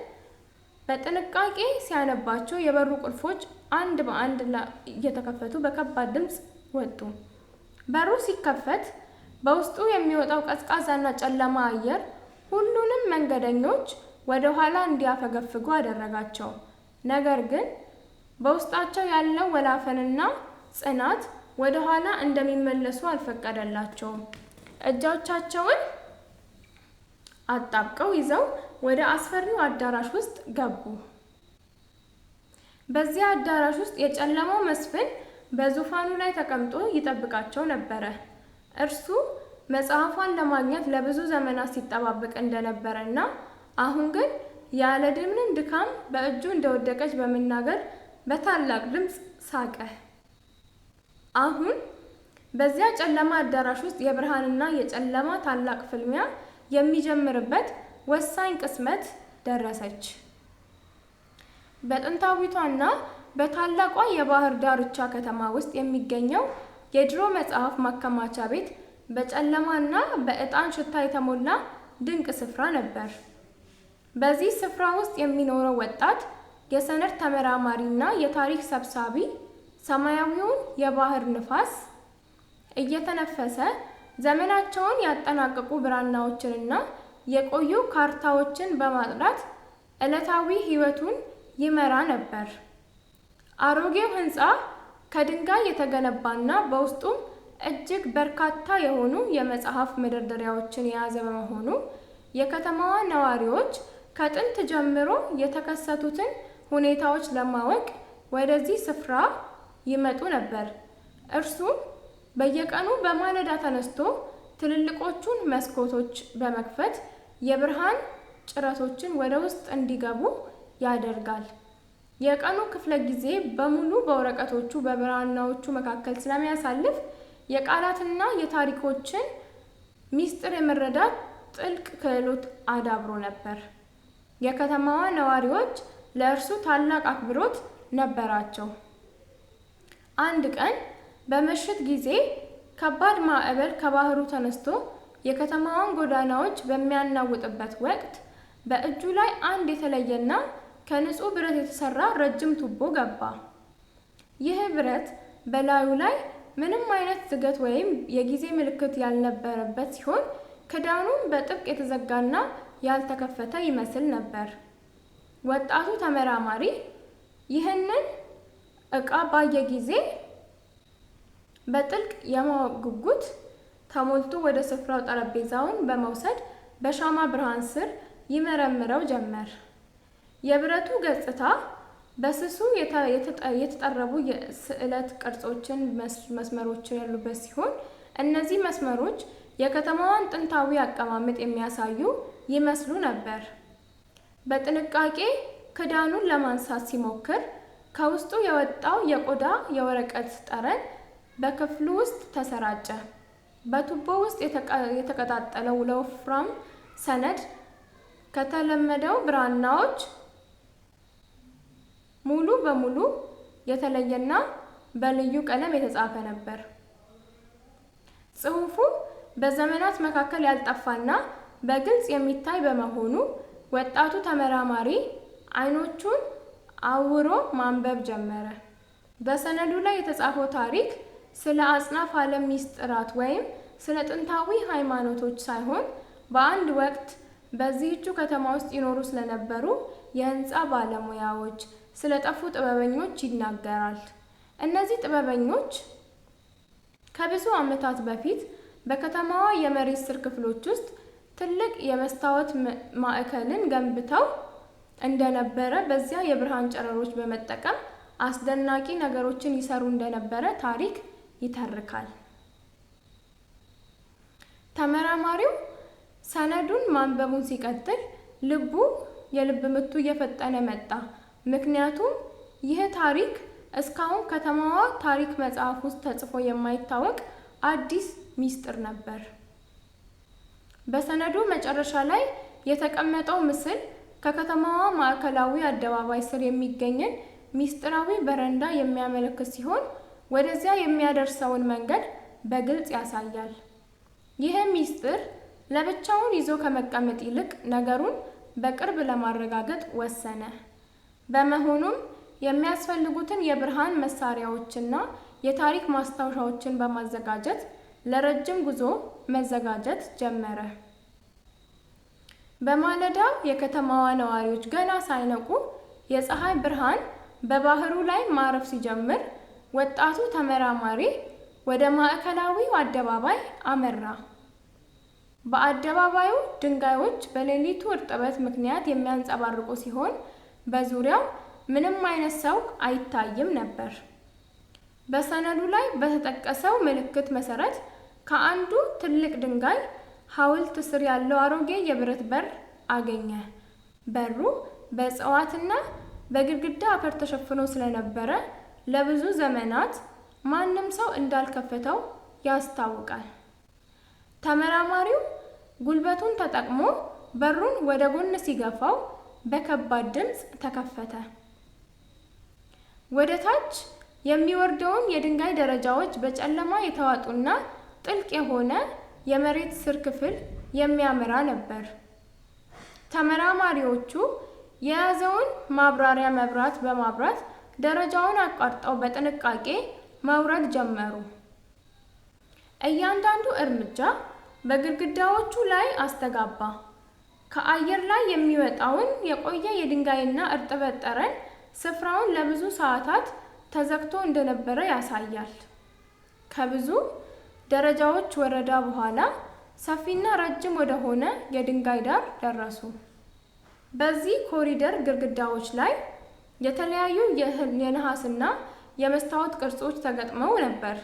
በጥንቃቄ ሲያነባቸው የበሩ ቁልፎች አንድ በአንድ እየተከፈቱ በከባድ ድምፅ ወጡ። በሩ ሲከፈት በውስጡ የሚወጣው ቀዝቃዛና ጨለማ አየር ሁሉንም መንገደኞች ወደ ኋላ እንዲያፈገፍጉ አደረጋቸው። ነገር ግን በውስጣቸው ያለው ወላፈንና ጽናት ወደ ኋላ እንደሚመለሱ አልፈቀደላቸውም። እጆቻቸውን አጣብቀው ይዘው ወደ አስፈሪው አዳራሽ ውስጥ ገቡ። በዚያ አዳራሽ ውስጥ የጨለማው መስፍን በዙፋኑ ላይ ተቀምጦ ይጠብቃቸው ነበረ። እርሱ መጽሐፏን ለማግኘት ለብዙ ዘመናት ሲጠባበቅ እንደነበረና አሁን ግን ያለ ምንም ድካም በእጁ እንደወደቀች በመናገር በታላቅ ድምፅ ሳቀ። አሁን በዚያ ጨለማ አዳራሽ ውስጥ የብርሃንና የጨለማ ታላቅ ፍልሚያ የሚጀምርበት ወሳኝ ቅጽበት ደረሰች። በጥንታዊቷና በታላቋ የባህር ዳርቻ ከተማ ውስጥ የሚገኘው የድሮ መጽሐፍ ማከማቻ ቤት በጨለማና በዕጣን ሽታ የተሞላ ድንቅ ስፍራ ነበር። በዚህ ስፍራ ውስጥ የሚኖረው ወጣት የሰነድ ተመራማሪና የታሪክ ሰብሳቢ ሰማያዊውን የባህር ንፋስ እየተነፈሰ ዘመናቸውን ያጠናቀቁ ብራናዎችንና የቆዩ ካርታዎችን በማጥናት ዕለታዊ ሕይወቱን ይመራ ነበር። አሮጌው ሕንፃ ከድንጋይ የተገነባና በውስጡም እጅግ በርካታ የሆኑ የመጽሐፍ መደርደሪያዎችን የያዘ በመሆኑ የከተማዋ ነዋሪዎች ከጥንት ጀምሮ የተከሰቱትን ሁኔታዎች ለማወቅ ወደዚህ ስፍራ ይመጡ ነበር። እርሱም በየቀኑ በማለዳ ተነስቶ ትልልቆቹን መስኮቶች በመክፈት የብርሃን ጭረቶችን ወደ ውስጥ እንዲገቡ ያደርጋል። የቀኑ ክፍለ ጊዜ በሙሉ በወረቀቶቹ በብራናዎቹ መካከል ስለሚያሳልፍ የቃላትና የታሪኮችን ሚስጥር የመረዳት ጥልቅ ክህሎት አዳብሮ ነበር። የከተማዋ ነዋሪዎች ለእርሱ ታላቅ አክብሮት ነበራቸው። አንድ ቀን በምሽት ጊዜ ከባድ ማዕበል ከባህሩ ተነስቶ የከተማዋን ጎዳናዎች በሚያናውጥበት ወቅት በእጁ ላይ አንድ የተለየና ከንጹህ ብረት የተሰራ ረጅም ቱቦ ገባ። ይህ ብረት በላዩ ላይ ምንም አይነት ዝገት ወይም የጊዜ ምልክት ያልነበረበት ሲሆን ክዳኑም በጥብቅ የተዘጋና ያልተከፈተ ይመስል ነበር። ወጣቱ ተመራማሪ ይህንን ዕቃ ባየ ጊዜ በጥልቅ የማወቅ ጉጉት ተሞልቶ ወደ ስፍራው ጠረጴዛውን በመውሰድ በሻማ ብርሃን ስር ይመረምረው ጀመር። የብረቱ ገጽታ በስሱ የተጠረቡ የስዕለት ቅርጾችን መስመሮች ያሉበት ሲሆን እነዚህ መስመሮች የከተማዋን ጥንታዊ አቀማመጥ የሚያሳዩ ይመስሉ ነበር። በጥንቃቄ ክዳኑን ለማንሳት ሲሞክር ከውስጡ የወጣው የቆዳ የወረቀት ጠረን በክፍሉ ውስጥ ተሰራጨ። በቱቦ ውስጥ የተቀጣጠለው ለወፍራም ሰነድ ከተለመደው ብራናዎች ሙሉ በሙሉ የተለየና በልዩ ቀለም የተጻፈ ነበር። ጽሑፉ በዘመናት መካከል ያልጠፋና በግልጽ የሚታይ በመሆኑ ወጣቱ ተመራማሪ ዓይኖቹን አውሮ ማንበብ ጀመረ። በሰነዱ ላይ የተጻፈው ታሪክ ስለ አጽናፈ ዓለም ሚስጥራት ወይም ስለ ጥንታዊ ሃይማኖቶች ሳይሆን በአንድ ወቅት በዚህቹ ከተማ ውስጥ ይኖሩ ስለነበሩ የሕንፃ ባለሙያዎች፣ ስለ ጠፉ ጥበበኞች ይናገራል። እነዚህ ጥበበኞች ከብዙ ዓመታት በፊት በከተማዋ የመሬት ስር ክፍሎች ውስጥ ትልቅ የመስታወት ማዕከልን ገንብተው እንደነበረ፣ በዚያ የብርሃን ጨረሮች በመጠቀም አስደናቂ ነገሮችን ይሰሩ እንደነበረ ታሪክ ይተርካል። ተመራማሪው ሰነዱን ማንበቡን ሲቀጥል የልብ ምቱ እየፈጠነ መጣ። ምክንያቱም ይህ ታሪክ እስካሁን ከተማዋ ታሪክ መጽሐፍ ውስጥ ተጽፎ የማይታወቅ አዲስ ሚስጥር ነበር። በሰነዱ መጨረሻ ላይ የተቀመጠው ምስል ከከተማዋ ማዕከላዊ አደባባይ ስር የሚገኝን ሚስጥራዊ በረንዳ የሚያመለክት ሲሆን ወደዚያ የሚያደርሰውን መንገድ በግልጽ ያሳያል። ይህ ሚስጥር ለብቻውን ይዞ ከመቀመጥ ይልቅ ነገሩን በቅርብ ለማረጋገጥ ወሰነ። በመሆኑም የሚያስፈልጉትን የብርሃን መሳሪያዎችና የታሪክ ማስታወሻዎችን በማዘጋጀት ለረጅም ጉዞ መዘጋጀት ጀመረ። በማለዳው የከተማዋ ነዋሪዎች ገና ሳይነቁ የፀሐይ ብርሃን በባህሩ ላይ ማረፍ ሲጀምር ወጣቱ ተመራማሪ ወደ ማዕከላዊው አደባባይ አመራ። በአደባባዩ ድንጋዮች በሌሊቱ እርጥበት ምክንያት የሚያንጸባርቁ ሲሆን በዙሪያው ምንም አይነት ሰው አይታይም ነበር። በሰነዱ ላይ በተጠቀሰው ምልክት መሰረት ከአንዱ ትልቅ ድንጋይ ሐውልት ስር ያለው አሮጌ የብረት በር አገኘ። በሩ በእጽዋትና በግድግዳ አፈር ተሸፍኖ ስለነበረ ለብዙ ዘመናት ማንም ሰው እንዳልከፈተው ያስታውቃል። ተመራማሪው ጉልበቱን ተጠቅሞ በሩን ወደ ጎን ሲገፋው በከባድ ድምፅ ተከፈተ። ወደ ታች የሚወርደውን የድንጋይ ደረጃዎች በጨለማ የተዋጡና ጥልቅ የሆነ የመሬት ስር ክፍል የሚያመራ ነበር። ተመራማሪዎቹ የያዘውን ማብራሪያ መብራት በማብራት ደረጃውን አቋርጠው በጥንቃቄ መውረድ ጀመሩ። እያንዳንዱ እርምጃ በግድግዳዎቹ ላይ አስተጋባ። ከአየር ላይ የሚወጣውን የቆየ የድንጋይና እርጥበት ጠረን ስፍራውን ለብዙ ሰዓታት ተዘግቶ እንደነበረ ያሳያል። ከብዙ ደረጃዎች ወረዳ በኋላ ሰፊና ረጅም ወደሆነ የድንጋይ ዳር ደረሱ። በዚህ ኮሪደር ግድግዳዎች ላይ የተለያዩ የነሐስና የመስታወት ቅርጾች ተገጥመው ነበር።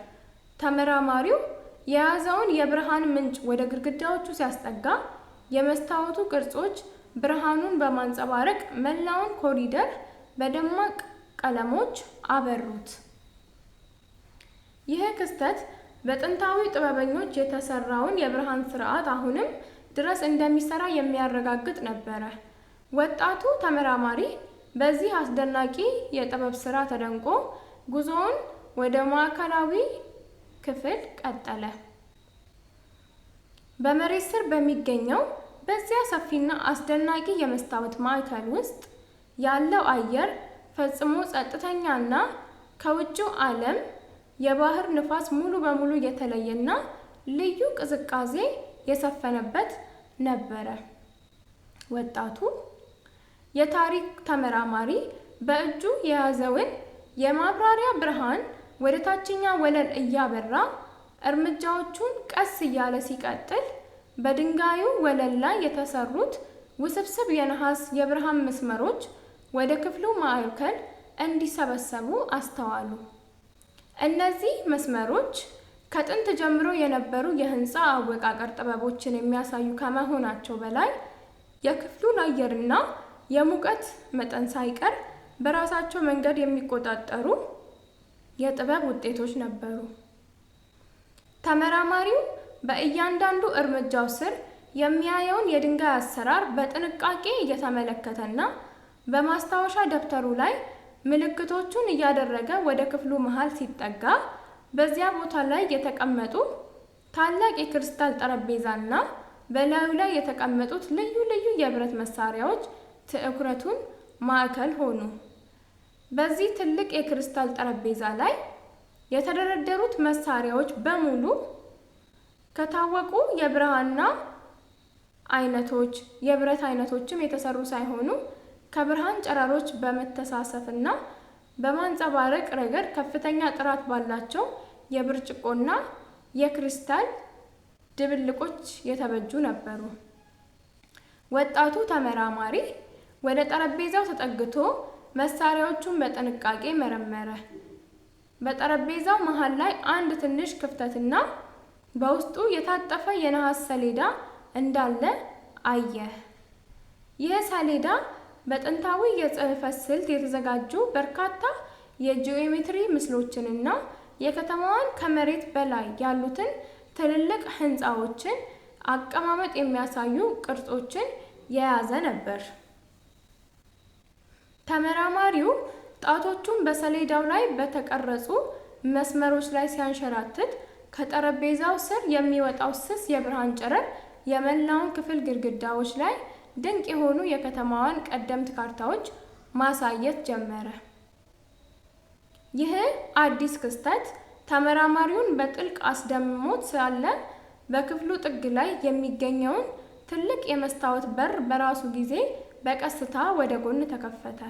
ተመራማሪው የያዘውን የብርሃን ምንጭ ወደ ግድግዳዎቹ ሲያስጠጋ የመስታወቱ ቅርጾች ብርሃኑን በማንጸባረቅ መላውን ኮሪደር በደማቅ ቀለሞች አበሩት። ይህ ክስተት በጥንታዊ ጥበበኞች የተሰራውን የብርሃን ስርዓት አሁንም ድረስ እንደሚሰራ የሚያረጋግጥ ነበረ። ወጣቱ ተመራማሪ በዚህ አስደናቂ የጥበብ ስራ ተደንቆ ጉዞውን ወደ ማዕከላዊ ክፍል ቀጠለ። በመሬት ስር በሚገኘው በዚያ ሰፊና አስደናቂ የመስታወት ማዕከል ውስጥ ያለው አየር ፈጽሞ ጸጥተኛና ከውጭው ዓለም የባህር ንፋስ ሙሉ በሙሉ የተለየና ልዩ ቅዝቃዜ የሰፈነበት ነበረ። ወጣቱ የታሪክ ተመራማሪ በእጁ የያዘውን የማብራሪያ ብርሃን ወደ ታችኛ ወለል እያበራ እርምጃዎቹን ቀስ እያለ ሲቀጥል በድንጋዩ ወለል ላይ የተሰሩት ውስብስብ የነሐስ የብርሃን መስመሮች ወደ ክፍሉ ማዕከል እንዲሰበሰቡ አስተዋሉ። እነዚህ መስመሮች ከጥንት ጀምሮ የነበሩ የህንፃ አወቃቀር ጥበቦችን የሚያሳዩ ከመሆናቸው በላይ የክፍሉን አየርና የሙቀት መጠን ሳይቀር በራሳቸው መንገድ የሚቆጣጠሩ የጥበብ ውጤቶች ነበሩ። ተመራማሪው በእያንዳንዱ እርምጃው ስር የሚያየውን የድንጋይ አሰራር በጥንቃቄ እየተመለከተና በማስታወሻ ደብተሩ ላይ ምልክቶቹን እያደረገ ወደ ክፍሉ መሃል ሲጠጋ በዚያ ቦታ ላይ የተቀመጡ ታላቅ የክሪስታል ጠረጴዛና በላዩ ላይ የተቀመጡት ልዩ ልዩ የብረት መሳሪያዎች ትኩረቱን ማዕከል ሆኑ። በዚህ ትልቅ የክሪስታል ጠረጴዛ ላይ የተደረደሩት መሳሪያዎች በሙሉ ከታወቁ የብረት አይነቶችም የተሰሩ ሳይሆኑ ከብርሃን ጨረሮች በመተሳሰፍና በማንጸባረቅ ረገድ ከፍተኛ ጥራት ባላቸው የብርጭቆና የክሪስታል ድብልቆች የተበጁ ነበሩ። ወጣቱ ተመራማሪ ወደ ጠረጴዛው ተጠግቶ መሳሪያዎቹን በጥንቃቄ መረመረ። በጠረጴዛው መሃል ላይ አንድ ትንሽ ክፍተትና በውስጡ የታጠፈ የነሐስ ሰሌዳ እንዳለ አየ። ይህ ሰሌዳ በጥንታዊ የጽሕፈት ስልት የተዘጋጁ በርካታ የጂኦሜትሪ ምስሎችንና የከተማዋን ከመሬት በላይ ያሉትን ትልልቅ ሕንፃዎችን አቀማመጥ የሚያሳዩ ቅርጾችን የያዘ ነበር። ተመራማሪው ጣቶቹን በሰሌዳው ላይ በተቀረጹ መስመሮች ላይ ሲያንሸራትት ከጠረጴዛው ስር የሚወጣው ስስ የብርሃን ጨረር የመላውን ክፍል ግድግዳዎች ላይ ድንቅ የሆኑ የከተማዋን ቀደምት ካርታዎች ማሳየት ጀመረ። ይህ አዲስ ክስተት ተመራማሪውን በጥልቅ አስደምሞት ሳለ በክፍሉ ጥግ ላይ የሚገኘውን ትልቅ የመስታወት በር በራሱ ጊዜ በቀስታ ወደ ጎን ተከፈተ።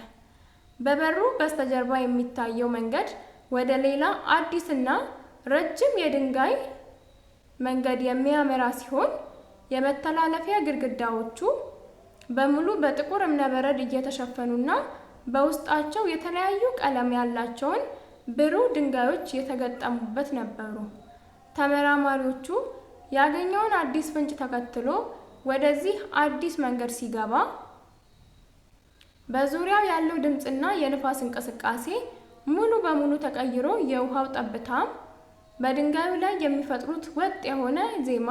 በበሩ በስተጀርባ የሚታየው መንገድ ወደ ሌላ አዲስና ረጅም የድንጋይ መንገድ የሚያመራ ሲሆን የመተላለፊያ ግድግዳዎቹ በሙሉ በጥቁር እብነበረድ እየተሸፈኑና በውስጣቸው የተለያዩ ቀለም ያላቸውን ብሩህ ድንጋዮች የተገጠሙበት ነበሩ። ተመራማሪዎቹ ያገኘውን አዲስ ፍንጭ ተከትሎ ወደዚህ አዲስ መንገድ ሲገባ በዙሪያው ያለው ድምፅና የንፋስ እንቅስቃሴ ሙሉ በሙሉ ተቀይሮ የውሃው ጠብታም በድንጋዩ ላይ የሚፈጥሩት ወጥ የሆነ ዜማ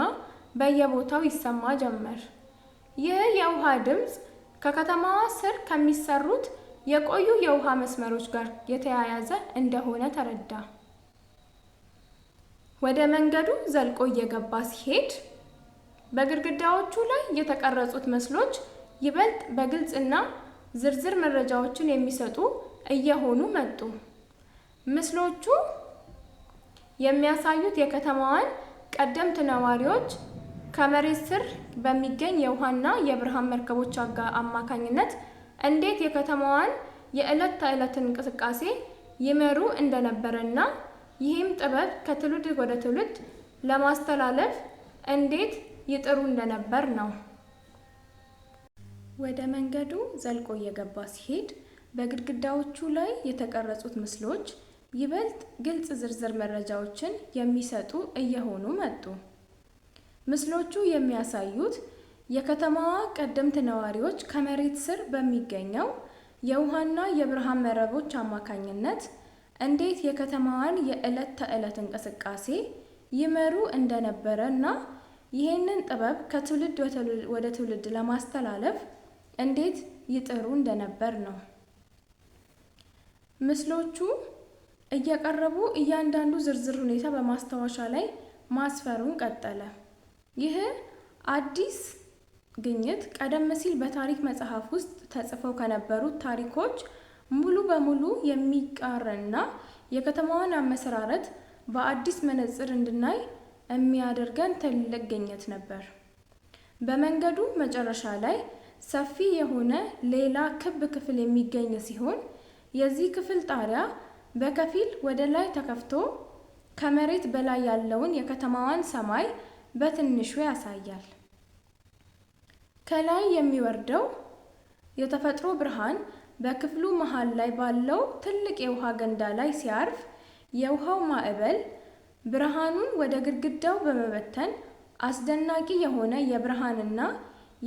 በየቦታው ይሰማ ጀመር። ይህ የውሃ ድምፅ ከከተማዋ ስር ከሚሰሩት የቆዩ የውሃ መስመሮች ጋር የተያያዘ እንደሆነ ተረዳ። ወደ መንገዱ ዘልቆ እየገባ ሲሄድ በግድግዳዎቹ ላይ የተቀረጹት ምስሎች ይበልጥ በግልጽና ዝርዝር መረጃዎችን የሚሰጡ እየሆኑ መጡ። ምስሎቹ የሚያሳዩት የከተማዋን ቀደምት ነዋሪዎች ከመሬት ስር በሚገኝ የውሃና የብርሃን መርከቦች አማካኝነት እንዴት የከተማዋን የዕለት ተዕለት እንቅስቃሴ ይመሩ እንደነበረና ይህም ጥበብ ከትውልድ ወደ ትውልድ ለማስተላለፍ እንዴት ይጥሩ እንደነበር ነው። ወደ መንገዱ ዘልቆ እየገባ ሲሄድ በግድግዳዎቹ ላይ የተቀረጹት ምስሎች ይበልጥ ግልጽ ዝርዝር መረጃዎችን የሚሰጡ እየሆኑ መጡ። ምስሎቹ የሚያሳዩት የከተማዋ ቀደምት ነዋሪዎች ከመሬት ስር በሚገኘው የውሃና የብርሃን መረቦች አማካኝነት እንዴት የከተማዋን የዕለት ተዕለት እንቅስቃሴ ይመሩ እንደነበረ እና ይህንን ጥበብ ከትውልድ ወደ ትውልድ ለማስተላለፍ እንዴት ይጥሩ እንደነበር ነው። ምስሎቹ እየቀረቡ እያንዳንዱ ዝርዝር ሁኔታ በማስታወሻ ላይ ማስፈሩን ቀጠለ። ይህ አዲስ ግኝት ቀደም ሲል በታሪክ መጽሐፍ ውስጥ ተጽፈው ከነበሩት ታሪኮች ሙሉ በሙሉ የሚቃረንና የከተማዋን አመሰራረት በአዲስ መነጽር እንድናይ የሚያደርገን ትልቅ ግኝት ነበር። በመንገዱ መጨረሻ ላይ ሰፊ የሆነ ሌላ ክብ ክፍል የሚገኝ ሲሆን የዚህ ክፍል ጣሪያ በከፊል ወደ ላይ ተከፍቶ ከመሬት በላይ ያለውን የከተማዋን ሰማይ በትንሹ ያሳያል። ከላይ የሚወርደው የተፈጥሮ ብርሃን በክፍሉ መሃል ላይ ባለው ትልቅ የውሃ ገንዳ ላይ ሲያርፍ፣ የውሃው ማዕበል ብርሃኑን ወደ ግድግዳው በመበተን አስደናቂ የሆነ የብርሃንና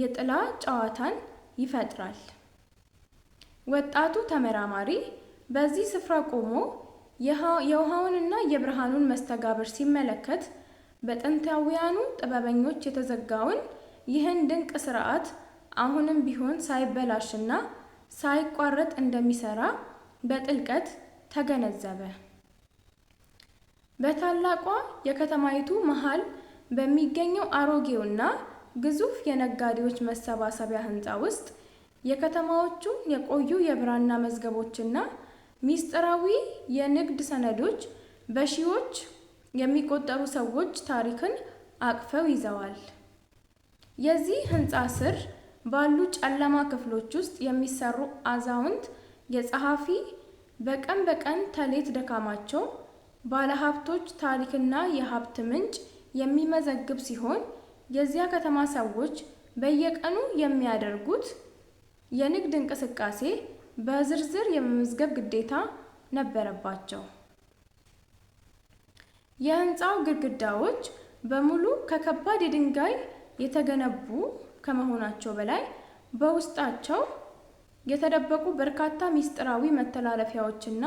የጥላ ጨዋታን ይፈጥራል። ወጣቱ ተመራማሪ በዚህ ስፍራ ቆሞ የውሃውንና የብርሃኑን መስተጋብር ሲመለከት በጥንታውያኑ ጥበበኞች የተዘጋውን ይህን ድንቅ ሥርዓት አሁንም ቢሆን ሳይበላሽና ሳይቋረጥ እንደሚሰራ በጥልቀት ተገነዘበ። በታላቋ የከተማይቱ መሃል በሚገኘው አሮጌውና ግዙፍ የነጋዴዎች መሰባሰቢያ ሕንፃ ውስጥ የከተማዎቹን የቆዩ የብራና መዝገቦችና ሚስጥራዊ የንግድ ሰነዶች በሺዎች የሚቆጠሩ ሰዎች ታሪክን አቅፈው ይዘዋል። የዚህ ሕንፃ ስር ባሉ ጨለማ ክፍሎች ውስጥ የሚሰሩ አዛውንት የጸሐፊ በቀን በቀን ተሌት ድካማቸው ባለሀብቶች ታሪክና የሀብት ምንጭ የሚመዘግብ ሲሆን፣ የዚያ ከተማ ሰዎች በየቀኑ የሚያደርጉት የንግድ እንቅስቃሴ በዝርዝር የመመዝገብ ግዴታ ነበረባቸው። የሕንፃው ግድግዳዎች በሙሉ ከከባድ ድንጋይ የተገነቡ ከመሆናቸው በላይ በውስጣቸው የተደበቁ በርካታ ሚስጥራዊ መተላለፊያዎችና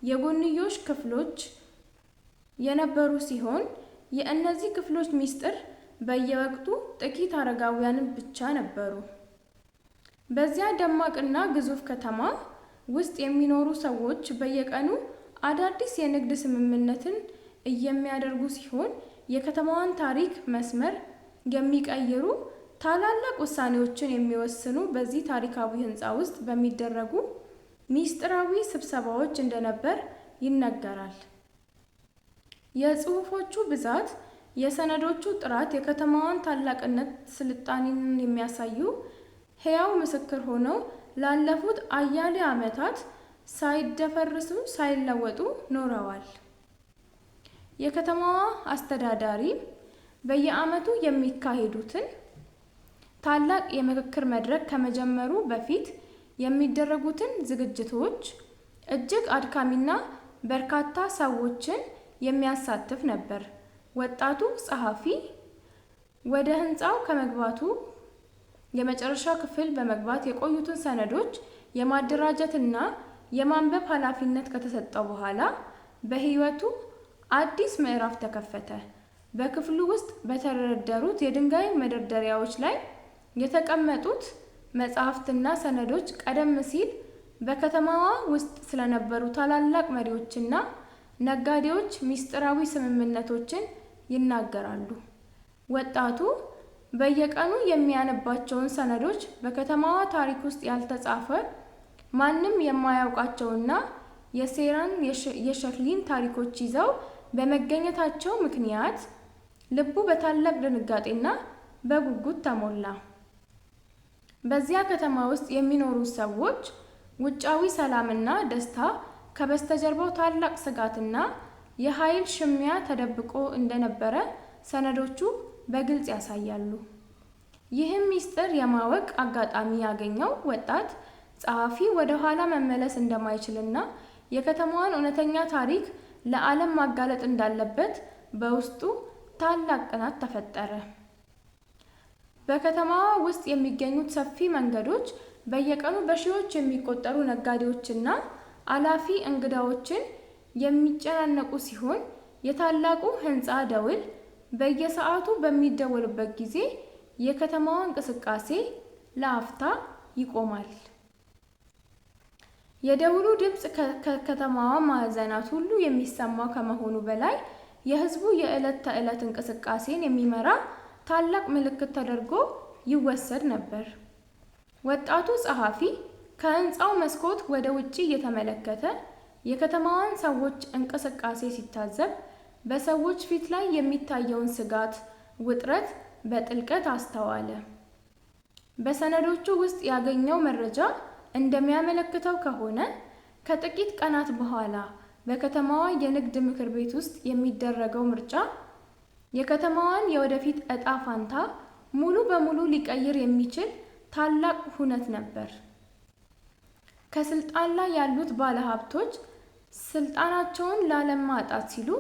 የጎንዮሽ ክፍሎች የነበሩ ሲሆን፣ የእነዚህ ክፍሎች ሚስጥር በየወቅቱ ጥቂት አረጋውያን ብቻ ነበሩ። በዚያ ደማቅና ግዙፍ ከተማ ውስጥ የሚኖሩ ሰዎች በየቀኑ አዳዲስ የንግድ ስምምነትን የሚያደርጉ ሲሆን፣ የከተማዋን ታሪክ መስመር የሚቀይሩ ታላላቅ ውሳኔዎችን የሚወስኑ በዚህ ታሪካዊ ሕንፃ ውስጥ በሚደረጉ ሚስጥራዊ ስብሰባዎች እንደነበር ይነገራል። የጽሑፎቹ ብዛት፣ የሰነዶቹ ጥራት የከተማዋን ታላቅነት ስልጣኔን የሚያሳዩ ሕያው ምስክር ሆነው ላለፉት አያሌ ዓመታት ሳይደፈርሱ ሳይለወጡ ኖረዋል። የከተማዋ አስተዳዳሪ በየዓመቱ የሚካሄዱትን ታላቅ የምክክር መድረክ ከመጀመሩ በፊት የሚደረጉትን ዝግጅቶች እጅግ አድካሚና በርካታ ሰዎችን የሚያሳትፍ ነበር። ወጣቱ ጸሐፊ ወደ ሕንፃው ከመግባቱ የመጨረሻ ክፍል በመግባት የቆዩትን ሰነዶች የማደራጀትና የማንበብ ኃላፊነት ከተሰጠው በኋላ በሕይወቱ አዲስ ምዕራፍ ተከፈተ። በክፍሉ ውስጥ በተደረደሩት የድንጋይ መደርደሪያዎች ላይ የተቀመጡት መጻሕፍትና ሰነዶች ቀደም ሲል በከተማዋ ውስጥ ስለነበሩ ታላላቅ መሪዎችና ነጋዴዎች ሚስጥራዊ ስምምነቶችን ይናገራሉ። ወጣቱ በየቀኑ የሚያነባቸውን ሰነዶች በከተማዋ ታሪክ ውስጥ ያልተጻፈ ማንም የማያውቃቸውና የሴራን የሸክሊን ታሪኮች ይዘው በመገኘታቸው ምክንያት ልቡ በታላቅ ድንጋጤና በጉጉት ተሞላ። በዚያ ከተማ ውስጥ የሚኖሩ ሰዎች ውጫዊ ሰላምና ደስታ ከበስተጀርባው ታላቅ ስጋትና የኃይል ሽሚያ ተደብቆ እንደነበረ ሰነዶቹ በግልጽ ያሳያሉ። ይህም ሚስጥር የማወቅ አጋጣሚ ያገኘው ወጣት ጸሐፊ ወደ ኋላ መመለስ እንደማይችልና የከተማዋን እውነተኛ ታሪክ ለዓለም ማጋለጥ እንዳለበት በውስጡ ታላቅ ቅናት ተፈጠረ። በከተማዋ ውስጥ የሚገኙት ሰፊ መንገዶች በየቀኑ በሺዎች የሚቆጠሩ ነጋዴዎችና አላፊ እንግዳዎችን የሚጨናነቁ ሲሆን፣ የታላቁ ሕንፃ ደወል በየሰዓቱ በሚደወልበት ጊዜ የከተማዋ እንቅስቃሴ ለአፍታ ይቆማል። የደወሉ ድምፅ ከከተማዋ ማዕዘናት ሁሉ የሚሰማው ከመሆኑ በላይ የሕዝቡ የዕለት ተዕለት እንቅስቃሴን የሚመራ ታላቅ ምልክት ተደርጎ ይወሰድ ነበር። ወጣቱ ጸሐፊ ከሕንፃው መስኮት ወደ ውጪ እየተመለከተ የከተማዋን ሰዎች እንቅስቃሴ ሲታዘብ በሰዎች ፊት ላይ የሚታየውን ስጋት፣ ውጥረት በጥልቀት አስተዋለ። በሰነዶቹ ውስጥ ያገኘው መረጃ እንደሚያመለክተው ከሆነ ከጥቂት ቀናት በኋላ በከተማዋ የንግድ ምክር ቤት ውስጥ የሚደረገው ምርጫ የከተማዋን የወደፊት ዕጣ ፋንታ ሙሉ በሙሉ ሊቀይር የሚችል ታላቅ ሁነት ነበር። ከስልጣን ላይ ያሉት ባለሀብቶች ስልጣናቸውን ላለማጣት ሲሉ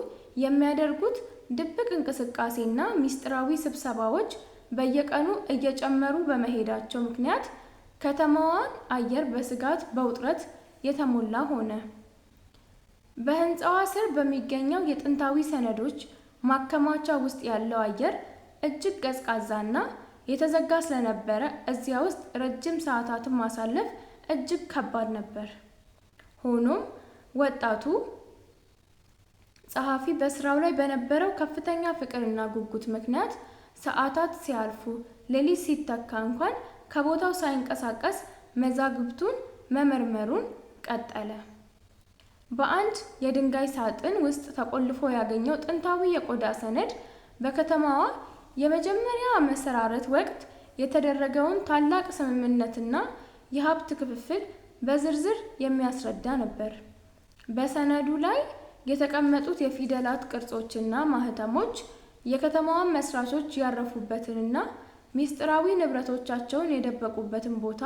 የሚያደርጉት ድብቅ እንቅስቃሴና ሚስጥራዊ ስብሰባዎች በየቀኑ እየጨመሩ በመሄዳቸው ምክንያት ከተማዋን አየር በስጋት በውጥረት የተሞላ ሆነ። በህንፃዋ ስር በሚገኘው የጥንታዊ ሰነዶች ማከማቻ ውስጥ ያለው አየር እጅግ ቀዝቃዛና የተዘጋ ስለነበረ እዚያ ውስጥ ረጅም ሰዓታትን ማሳለፍ እጅግ ከባድ ነበር። ሆኖም ወጣቱ ጸሐፊ በስራው ላይ በነበረው ከፍተኛ ፍቅርና ጉጉት ምክንያት ሰዓታት ሲያልፉ ሌሊት ሲተካ እንኳን ከቦታው ሳይንቀሳቀስ መዛግብቱን መመርመሩን ቀጠለ። በአንድ የድንጋይ ሳጥን ውስጥ ተቆልፎ ያገኘው ጥንታዊ የቆዳ ሰነድ በከተማዋ የመጀመሪያ መሰራረት ወቅት የተደረገውን ታላቅ ስምምነትና የሀብት ክፍፍል በዝርዝር የሚያስረዳ ነበር። በሰነዱ ላይ የተቀመጡት የፊደላት ቅርጾችና ማህተሞች የከተማዋን መስራቾች ያረፉበትንና ሚስጥራዊ ንብረቶቻቸውን የደበቁበትን ቦታ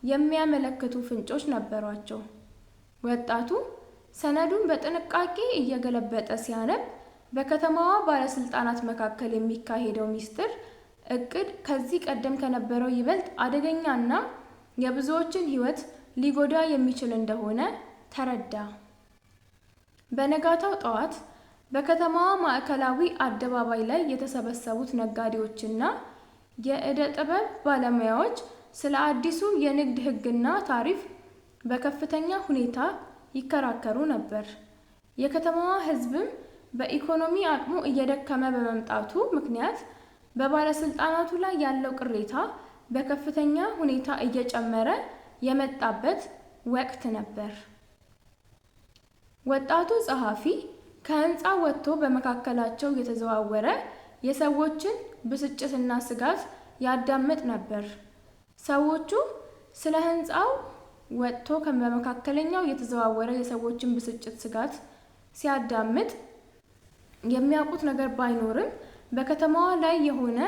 የሚያመለክቱ ፍንጮች ነበሯቸው። ወጣቱ ሰነዱን በጥንቃቄ እየገለበጠ ሲያነብ በከተማዋ ባለስልጣናት መካከል የሚካሄደው ሚስጥር እቅድ ከዚህ ቀደም ከነበረው ይበልጥ አደገኛና የብዙዎችን ሕይወት ሊጎዳ የሚችል እንደሆነ ተረዳ። በነጋታው ጠዋት በከተማዋ ማዕከላዊ አደባባይ ላይ የተሰበሰቡት ነጋዴዎችና የዕደ ጥበብ ባለሙያዎች ስለ አዲሱ የንግድ ሕግና ታሪፍ በከፍተኛ ሁኔታ ይከራከሩ ነበር። የከተማዋ ሕዝብም በኢኮኖሚ አቅሙ እየደከመ በመምጣቱ ምክንያት በባለስልጣናቱ ላይ ያለው ቅሬታ በከፍተኛ ሁኔታ እየጨመረ የመጣበት ወቅት ነበር። ወጣቱ ጸሐፊ ከህንፃ ወጥቶ በመካከላቸው የተዘዋወረ የሰዎችን ብስጭትና ስጋት ያዳምጥ ነበር። ሰዎቹ ስለ ህንፃው ወጥቶ በመካከለኛው የተዘዋወረ የሰዎችን ብስጭት ስጋት ሲያዳምጥ የሚያውቁት ነገር ባይኖርም በከተማዋ ላይ የሆነ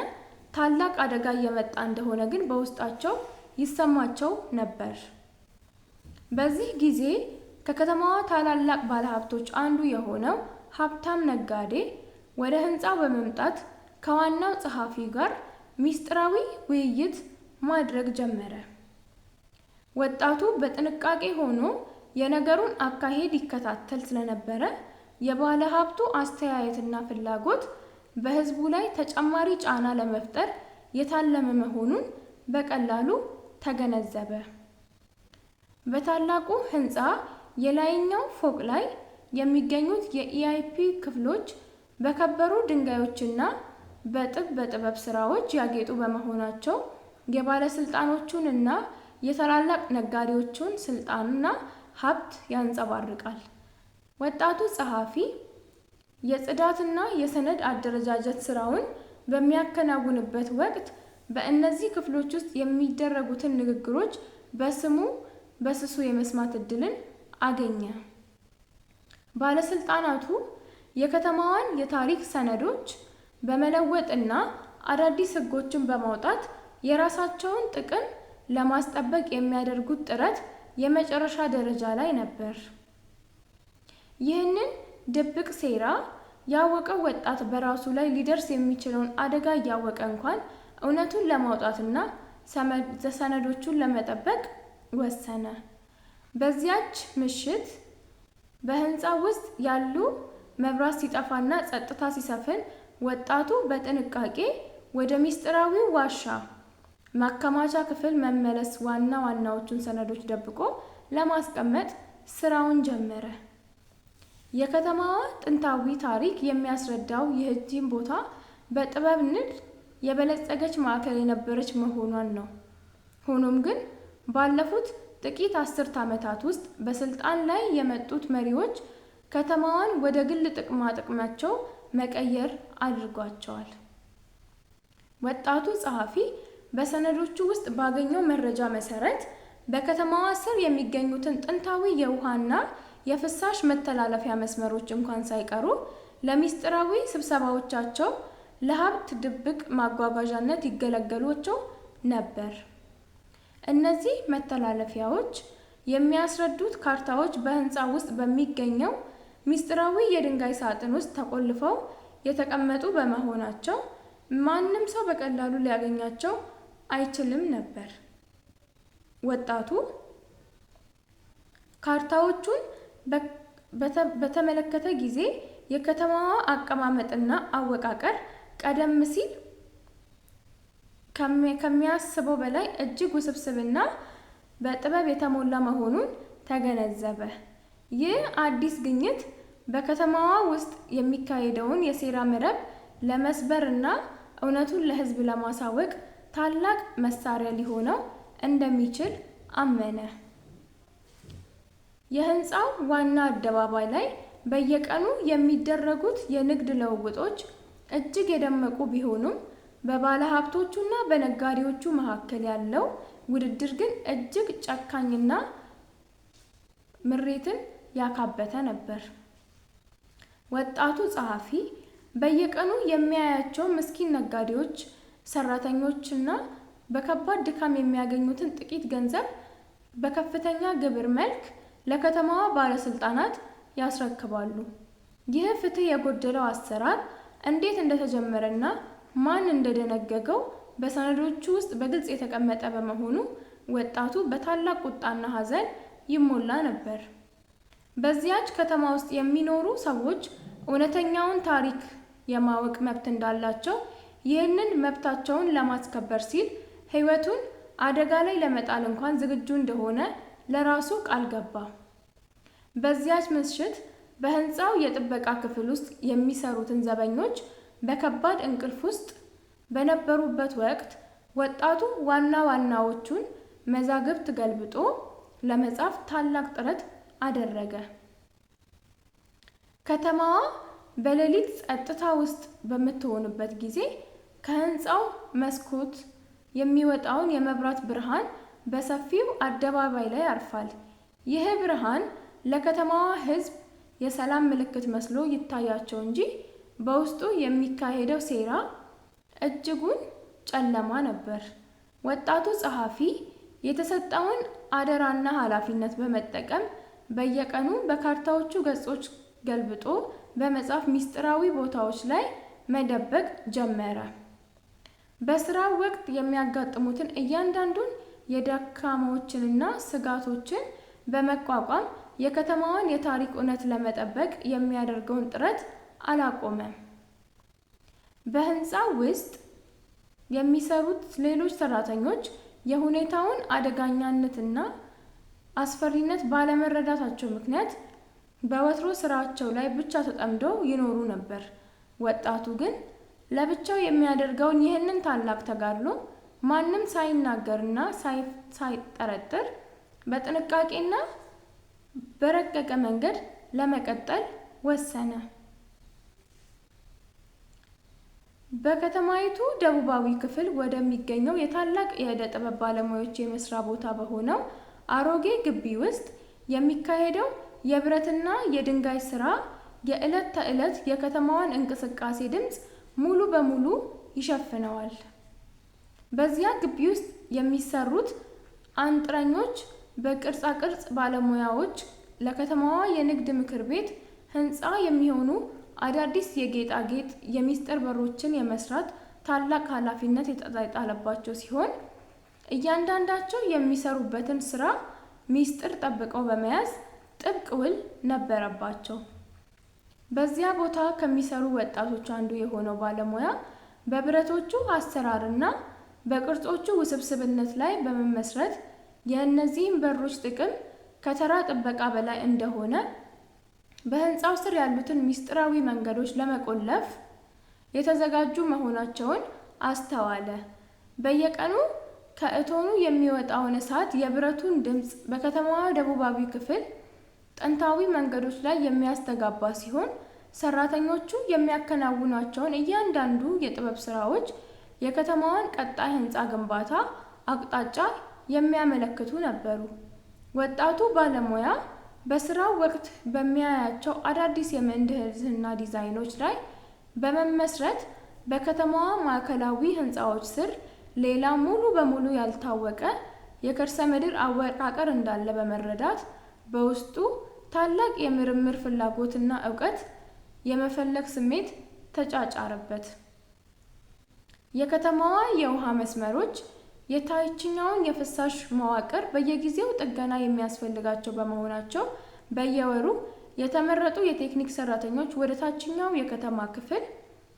ታላቅ አደጋ እየመጣ እንደሆነ ግን በውስጣቸው ይሰማቸው ነበር። በዚህ ጊዜ ከከተማዋ ታላላቅ ባለሀብቶች አንዱ የሆነው ሀብታም ነጋዴ ወደ ህንፃው በመምጣት ከዋናው ጸሐፊ ጋር ሚስጥራዊ ውይይት ማድረግ ጀመረ። ወጣቱ በጥንቃቄ ሆኖ የነገሩን አካሄድ ይከታተል ስለነበረ የባለ ሀብቱ አስተያየትና ፍላጎት በህዝቡ ላይ ተጨማሪ ጫና ለመፍጠር የታለመ መሆኑን በቀላሉ ተገነዘበ። በታላቁ ህንፃ የላይኛው ፎቅ ላይ የሚገኙት የኢአይፒ ክፍሎች በከበሩ ድንጋዮችና በጥበብ ስራዎች ያጌጡ በመሆናቸው የባለስልጣኖቹንና የታላላቅ ነጋዴዎቹን ስልጣንና ሀብት ያንጸባርቃል። ወጣቱ ጸሐፊ የጽዳትና የሰነድ አደረጃጀት ስራውን በሚያከናውንበት ወቅት በእነዚህ ክፍሎች ውስጥ የሚደረጉትን ንግግሮች በስሱ የመስማት እድልን አገኘ። ባለስልጣናቱ የከተማዋን የታሪክ ሰነዶች በመለወጥና አዳዲስ ህጎችን በማውጣት የራሳቸውን ጥቅም ለማስጠበቅ የሚያደርጉት ጥረት የመጨረሻ ደረጃ ላይ ነበር። ይህንን ድብቅ ሴራ ያወቀው ወጣት በራሱ ላይ ሊደርስ የሚችለውን አደጋ እያወቀ እንኳን እውነቱን ለማውጣትና ሰነዶቹን ለመጠበቅ ወሰነ። በዚያች ምሽት በህንፃው ውስጥ ያሉ መብራት ሲጠፋና ጸጥታ ሲሰፍን ወጣቱ በጥንቃቄ ወደ ሚስጥራዊው ዋሻ ማከማቻ ክፍል መመለስ ዋና ዋናዎቹን ሰነዶች ደብቆ ለማስቀመጥ ስራውን ጀመረ። የከተማዋ ጥንታዊ ታሪክ የሚያስረዳው ይህችን ቦታ በጥበብ ንድፍ የበለጸገች ማዕከል የነበረች መሆኗን ነው። ሆኖም ግን ባለፉት ጥቂት አስርት ዓመታት ውስጥ በስልጣን ላይ የመጡት መሪዎች ከተማዋን ወደ ግል ጥቅማቸው መቀየር አድርጓቸዋል። ወጣቱ ጸሐፊ በሰነዶቹ ውስጥ ባገኘው መረጃ መሰረት በከተማዋ ስር የሚገኙትን ጥንታዊ የውሃና የፍሳሽ መተላለፊያ መስመሮች እንኳን ሳይቀሩ ለሚስጥራዊ ስብሰባዎቻቸው ለሀብት ድብቅ ማጓጓዣነት ይገለገሏቸው ነበር። እነዚህ መተላለፊያዎች የሚያስረዱት ካርታዎች በህንፃ ውስጥ በሚገኘው ሚስጥራዊ የድንጋይ ሳጥን ውስጥ ተቆልፈው የተቀመጡ በመሆናቸው ማንም ሰው በቀላሉ ሊያገኛቸው አይችልም ነበር። ወጣቱ ካርታዎቹን በተመለከተ ጊዜ የከተማዋ አቀማመጥና አወቃቀር ቀደም ሲል ከሚያስበው በላይ እጅግ ውስብስብና በጥበብ የተሞላ መሆኑን ተገነዘበ። ይህ አዲስ ግኝት በከተማዋ ውስጥ የሚካሄደውን የሴራ መረብ ለመስበርና እውነቱን ለህዝብ ለማሳወቅ ታላቅ መሳሪያ ሊሆነው እንደሚችል አመነ። የህንፃው ዋና አደባባይ ላይ በየቀኑ የሚደረጉት የንግድ ልውውጦች እጅግ የደመቁ ቢሆኑም በባለሀብቶቹና በነጋዴዎቹ መካከል ያለው ውድድር ግን እጅግ ጨካኝና ምሬትን ያካበተ ነበር። ወጣቱ ጸሐፊ በየቀኑ የሚያያቸው ምስኪን ነጋዴዎች፣ ሰራተኞችና በከባድ ድካም የሚያገኙትን ጥቂት ገንዘብ በከፍተኛ ግብር መልክ ለከተማዋ ባለስልጣናት ያስረክባሉ። ይህ ፍትህ የጎደለው አሰራር እንዴት እንደተጀመረና ማን እንደደነገገው በሰነዶቹ ውስጥ በግልጽ የተቀመጠ በመሆኑ ወጣቱ በታላቅ ቁጣና ሐዘን ይሞላ ነበር። በዚያች ከተማ ውስጥ የሚኖሩ ሰዎች እውነተኛውን ታሪክ የማወቅ መብት እንዳላቸው፣ ይህንን መብታቸውን ለማስከበር ሲል ሕይወቱን አደጋ ላይ ለመጣል እንኳን ዝግጁ እንደሆነ ለራሱ ቃል ገባ። በዚያች ምሽት በህንፃው የጥበቃ ክፍል ውስጥ የሚሰሩትን ዘበኞች በከባድ እንቅልፍ ውስጥ በነበሩበት ወቅት ወጣቱ ዋና ዋናዎቹን መዛግብት ገልብጦ ለመጻፍ ታላቅ ጥረት አደረገ። ከተማዋ በሌሊት ጸጥታ ውስጥ በምትሆንበት ጊዜ ከህንፃው መስኮት የሚወጣውን የመብራት ብርሃን በሰፊው አደባባይ ላይ ያርፋል። ይህ ብርሃን ለከተማዋ ህዝብ የሰላም ምልክት መስሎ ይታያቸው እንጂ በውስጡ የሚካሄደው ሴራ እጅጉን ጨለማ ነበር። ወጣቱ ጸሐፊ የተሰጠውን አደራና ኃላፊነት በመጠቀም በየቀኑ በካርታዎቹ ገጾች ገልብጦ በመጻፍ ሚስጥራዊ ቦታዎች ላይ መደበቅ ጀመረ። በስራው ወቅት የሚያጋጥሙትን እያንዳንዱን የደካማዎችንና ስጋቶችን በመቋቋም የከተማዋን የታሪክ እውነት ለመጠበቅ የሚያደርገውን ጥረት አላቆመም። በህንፃው ውስጥ የሚሰሩት ሌሎች ሰራተኞች የሁኔታውን አደገኛነትና አስፈሪነት ባለመረዳታቸው ምክንያት በወትሮ ስራቸው ላይ ብቻ ተጠምደው ይኖሩ ነበር። ወጣቱ ግን ለብቻው የሚያደርገውን ይህንን ታላቅ ተጋድሎ ማንም ሳይናገርና ሳይጠረጥር በጥንቃቄና በረቀቀ መንገድ ለመቀጠል ወሰነ። በከተማይቱ ደቡባዊ ክፍል ወደሚገኘው የታላቅ የዕደ ጥበብ ባለሙያዎች የመስሪያ ቦታ በሆነው አሮጌ ግቢ ውስጥ የሚካሄደው የብረትና የድንጋይ ስራ የዕለት ተዕለት የከተማዋን እንቅስቃሴ ድምፅ ሙሉ በሙሉ ይሸፍነዋል። በዚያ ግቢ ውስጥ የሚሰሩት አንጥረኞች፣ በቅርጻ ቅርጽ ባለሙያዎች ለከተማዋ የንግድ ምክር ቤት ህንፃ የሚሆኑ አዳዲስ የጌጣጌጥ የሚስጥር በሮችን የመስራት ታላቅ ኃላፊነት የተጣለባቸው ሲሆን እያንዳንዳቸው የሚሰሩበትን ስራ ሚስጥር ጠብቀው በመያዝ ጥብቅ ውል ነበረባቸው። በዚያ ቦታ ከሚሰሩ ወጣቶች አንዱ የሆነው ባለሙያ በብረቶቹ አሰራርና በቅርጾቹ ውስብስብነት ላይ በመመስረት የእነዚህን በሮች ጥቅም ከተራ ጥበቃ በላይ እንደሆነ በህንፃው ስር ያሉትን ሚስጥራዊ መንገዶች ለመቆለፍ የተዘጋጁ መሆናቸውን አስተዋለ። በየቀኑ ከእቶኑ የሚወጣውን እሳት የብረቱን ድምፅ በከተማዋ ደቡባዊ ክፍል ጥንታዊ መንገዶች ላይ የሚያስተጋባ ሲሆን ሰራተኞቹ የሚያከናውኗቸውን እያንዳንዱ የጥበብ ስራዎች የከተማዋን ቀጣይ ህንፃ ግንባታ አቅጣጫ የሚያመለክቱ ነበሩ። ወጣቱ ባለሙያ በስራው ወቅት በሚያያቸው አዳዲስ የምህንድስና ዲዛይኖች ላይ በመመስረት በከተማዋ ማዕከላዊ ህንፃዎች ስር ሌላ ሙሉ በሙሉ ያልታወቀ የከርሰ ምድር አወቃቀር እንዳለ በመረዳት በውስጡ ታላቅ የምርምር ፍላጎትና ዕውቀት የመፈለግ ስሜት ተጫጫረበት። የከተማዋ የውሃ መስመሮች የታችኛውን የፍሳሽ መዋቅር በየጊዜው ጥገና የሚያስፈልጋቸው በመሆናቸው በየወሩ የተመረጡ የቴክኒክ ሰራተኞች ወደ ታችኛው የከተማ ክፍል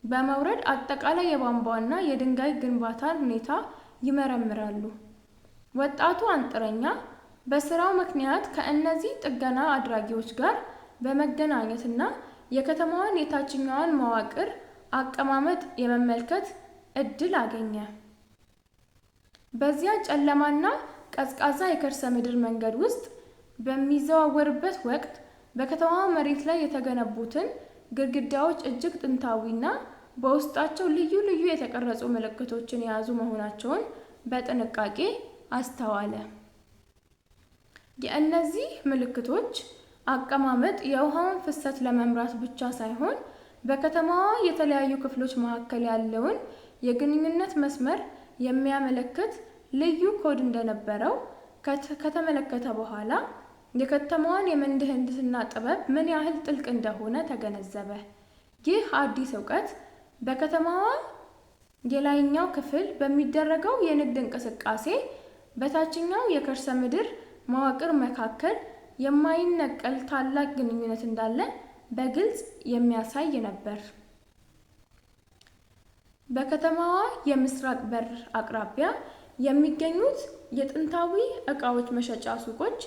በመውረድ አጠቃላይ የቧንቧና የድንጋይ ግንባታ ሁኔታ ይመረምራሉ። ወጣቱ አንጥረኛ በስራው ምክንያት ከእነዚህ ጥገና አድራጊዎች ጋር በመገናኘትና የከተማዋን የታችኛውን መዋቅር አቀማመጥ የመመልከት እድል አገኘ። በዚያ ጨለማና ቀዝቃዛ የከርሰ ምድር መንገድ ውስጥ በሚዘዋወርበት ወቅት በከተማዋ መሬት ላይ የተገነቡትን ግድግዳዎች እጅግ ጥንታዊና በውስጣቸው ልዩ ልዩ የተቀረጹ ምልክቶችን የያዙ መሆናቸውን በጥንቃቄ አስተዋለ። የእነዚህ ምልክቶች አቀማመጥ የውሃውን ፍሰት ለመምራት ብቻ ሳይሆን በከተማዋ የተለያዩ ክፍሎች መካከል ያለውን የግንኙነት መስመር የሚያመለክት ልዩ ኮድ እንደነበረው ከተመለከተ በኋላ የከተማዋን የምህንድስና ጥበብ ምን ያህል ጥልቅ እንደሆነ ተገነዘበ። ይህ አዲስ ዕውቀት በከተማዋ የላይኛው ክፍል በሚደረገው የንግድ እንቅስቃሴ በታችኛው የከርሰ ምድር መዋቅር መካከል የማይነቀል ታላቅ ግንኙነት እንዳለ በግልጽ የሚያሳይ ነበር። በከተማዋ የምስራቅ በር አቅራቢያ የሚገኙት የጥንታዊ ዕቃዎች መሸጫ ሱቆች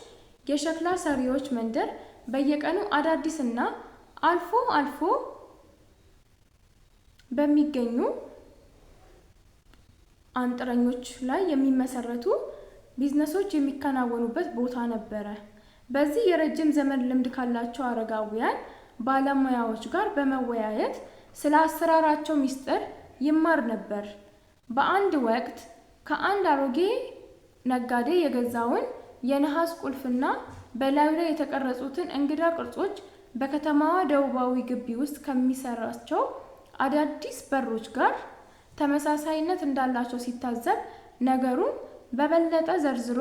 የሸክላ ሰሪዎች መንደር በየቀኑ አዳዲስና አልፎ አልፎ በሚገኙ አንጥረኞች ላይ የሚመሰረቱ ቢዝነሶች የሚከናወኑበት ቦታ ነበረ። በዚህ የረጅም ዘመን ልምድ ካላቸው አረጋውያን ባለሙያዎች ጋር በመወያየት ስለ አሰራራቸው ሚስጥር ይማር ነበር። በአንድ ወቅት ከአንድ አሮጌ ነጋዴ የገዛውን የነሐስ ቁልፍና በላዩ ላይ የተቀረጹትን እንግዳ ቅርጾች በከተማዋ ደቡባዊ ግቢ ውስጥ ከሚሰራቸው አዳዲስ በሮች ጋር ተመሳሳይነት እንዳላቸው ሲታዘብ ነገሩን በበለጠ ዘርዝሮ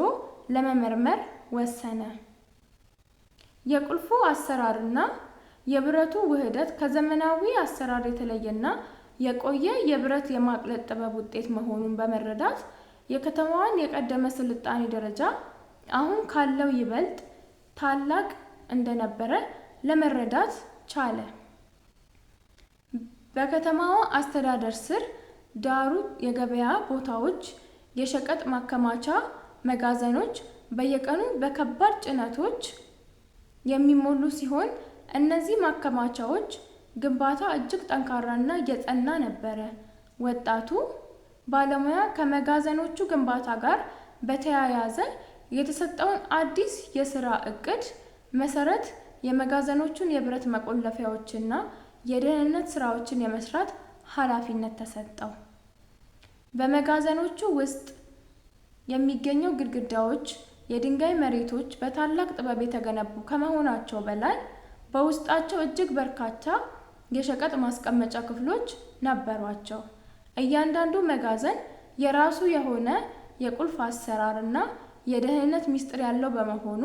ለመመርመር ወሰነ። የቁልፉ አሰራርና የብረቱ ውህደት ከዘመናዊ አሰራር የተለየና የቆየ የብረት የማቅለጥ ጥበብ ውጤት መሆኑን በመረዳት የከተማዋን የቀደመ ስልጣኔ ደረጃ አሁን ካለው ይበልጥ ታላቅ እንደነበረ ለመረዳት ቻለ። በከተማዋ አስተዳደር ስር ዳሩ የገበያ ቦታዎች፣ የሸቀጥ ማከማቻ መጋዘኖች በየቀኑ በከባድ ጭነቶች የሚሞሉ ሲሆን እነዚህ ማከማቻዎች ግንባታ እጅግ ጠንካራና የጸና ነበረ። ወጣቱ ባለሙያ ከመጋዘኖቹ ግንባታ ጋር በተያያዘ የተሰጠውን አዲስ የሥራ ዕቅድ መሰረት የመጋዘኖቹን የብረት መቆለፊያዎችና የደህንነት ስራዎችን የመስራት ኃላፊነት ተሰጠው። በመጋዘኖቹ ውስጥ የሚገኙ ግድግዳዎች፣ የድንጋይ መሬቶች በታላቅ ጥበብ የተገነቡ ከመሆናቸው በላይ በውስጣቸው እጅግ በርካታ የሸቀጥ ማስቀመጫ ክፍሎች ነበሯቸው። እያንዳንዱ መጋዘን የራሱ የሆነ የቁልፍ አሰራርና የደህንነት ሚስጥር ያለው በመሆኑ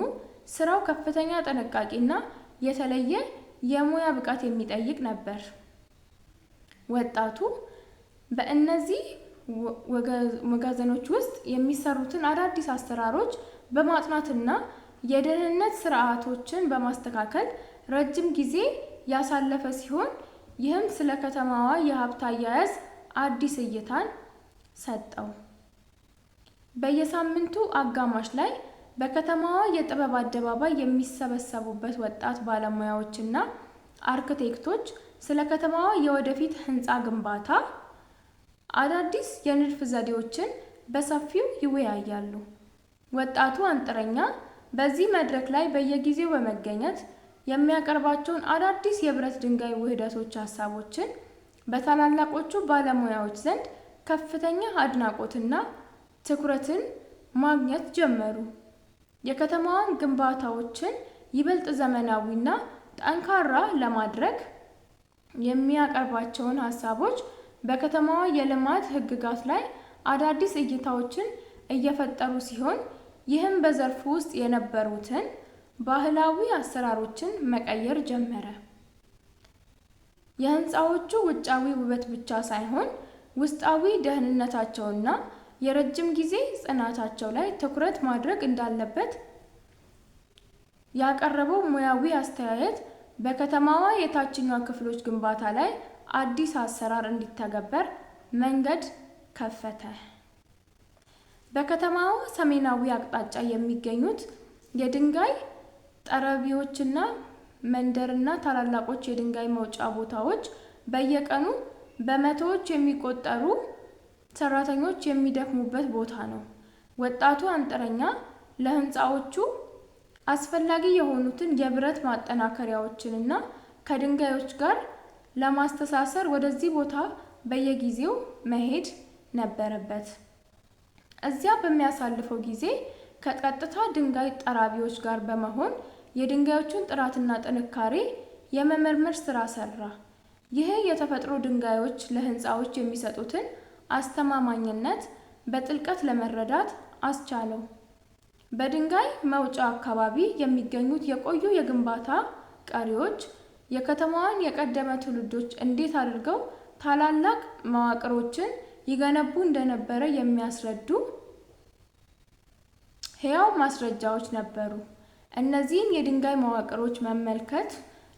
ስራው ከፍተኛ ጥንቃቄና የተለየ የሙያ ብቃት የሚጠይቅ ነበር። ወጣቱ በእነዚህ መጋዘኖች ውስጥ የሚሰሩትን አዳዲስ አሰራሮች በማጥናትና የደህንነት ስርዓቶችን በማስተካከል ረጅም ጊዜ ያሳለፈ ሲሆን ይህም ስለ ከተማዋ የሀብት አያያዝ አዲስ እይታን ሰጠው። በየሳምንቱ አጋማሽ ላይ በከተማዋ የጥበብ አደባባይ የሚሰበሰቡበት ወጣት ባለሙያዎችና አርክቴክቶች ስለ ከተማዋ የወደፊት ህንፃ ግንባታ አዳዲስ የንድፍ ዘዴዎችን በሰፊው ይወያያሉ። ወጣቱ አንጥረኛ በዚህ መድረክ ላይ በየጊዜው በመገኘት የሚያቀርባቸውን አዳዲስ የብረት ድንጋይ ውህደቶች ሀሳቦችን በታላላቆቹ ባለሙያዎች ዘንድ ከፍተኛ አድናቆትና ትኩረትን ማግኘት ጀመሩ። የከተማዋን ግንባታዎችን ይበልጥ ዘመናዊና ጠንካራ ለማድረግ የሚያቀርባቸውን ሀሳቦች በከተማዋ የልማት ህግጋት ላይ አዳዲስ እይታዎችን እየፈጠሩ ሲሆን ይህም በዘርፉ ውስጥ የነበሩትን ባህላዊ አሰራሮችን መቀየር ጀመረ። የህንፃዎቹ ውጫዊ ውበት ብቻ ሳይሆን ውስጣዊ ደህንነታቸውና የረጅም ጊዜ ጽናታቸው ላይ ትኩረት ማድረግ እንዳለበት ያቀረበው ሙያዊ አስተያየት በከተማዋ የታችኛው ክፍሎች ግንባታ ላይ አዲስ አሰራር እንዲተገበር መንገድ ከፈተ። በከተማዋ ሰሜናዊ አቅጣጫ የሚገኙት የድንጋይ ጠረቢዎችና መንደርና ታላላቆች የድንጋይ መውጫ ቦታዎች በየቀኑ በመቶዎች የሚቆጠሩ ሰራተኞች የሚደክሙበት ቦታ ነው። ወጣቱ አንጥረኛ ለህንፃዎቹ አስፈላጊ የሆኑትን የብረት ማጠናከሪያዎችንና ከድንጋዮች ጋር ለማስተሳሰር ወደዚህ ቦታ በየጊዜው መሄድ ነበረበት። እዚያ በሚያሳልፈው ጊዜ ከቀጥታ ድንጋይ ጠራቢዎች ጋር በመሆን የድንጋዮቹን ጥራትና ጥንካሬ የመመርመር ስራ ሰራ። ይህ የተፈጥሮ ድንጋዮች ለህንፃዎች የሚሰጡትን አስተማማኝነት በጥልቀት ለመረዳት አስቻለው። በድንጋይ መውጫ አካባቢ የሚገኙት የቆዩ የግንባታ ቀሪዎች የከተማዋን የቀደመ ትውልዶች እንዴት አድርገው ታላላቅ መዋቅሮችን ይገነቡ እንደነበረ የሚያስረዱ ሕያው ማስረጃዎች ነበሩ። እነዚህን የድንጋይ መዋቅሮች መመልከት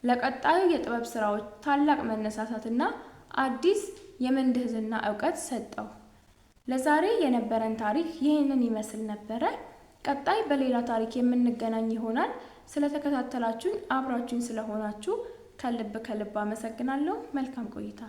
ለቀጣዩ የጥበብ ስራዎች ታላቅ መነሳሳትና አዲስ የምህንድስና ዕውቀት ሰጠው። ለዛሬ የነበረን ታሪክ ይህንን ይመስል ነበረ። ቀጣይ በሌላ ታሪክ የምንገናኝ ይሆናል። ስለተከታተላችሁኝ አብራችሁኝ ስለሆናችሁ ከልብ አመሰግናለሁ። መልካም ቆይታ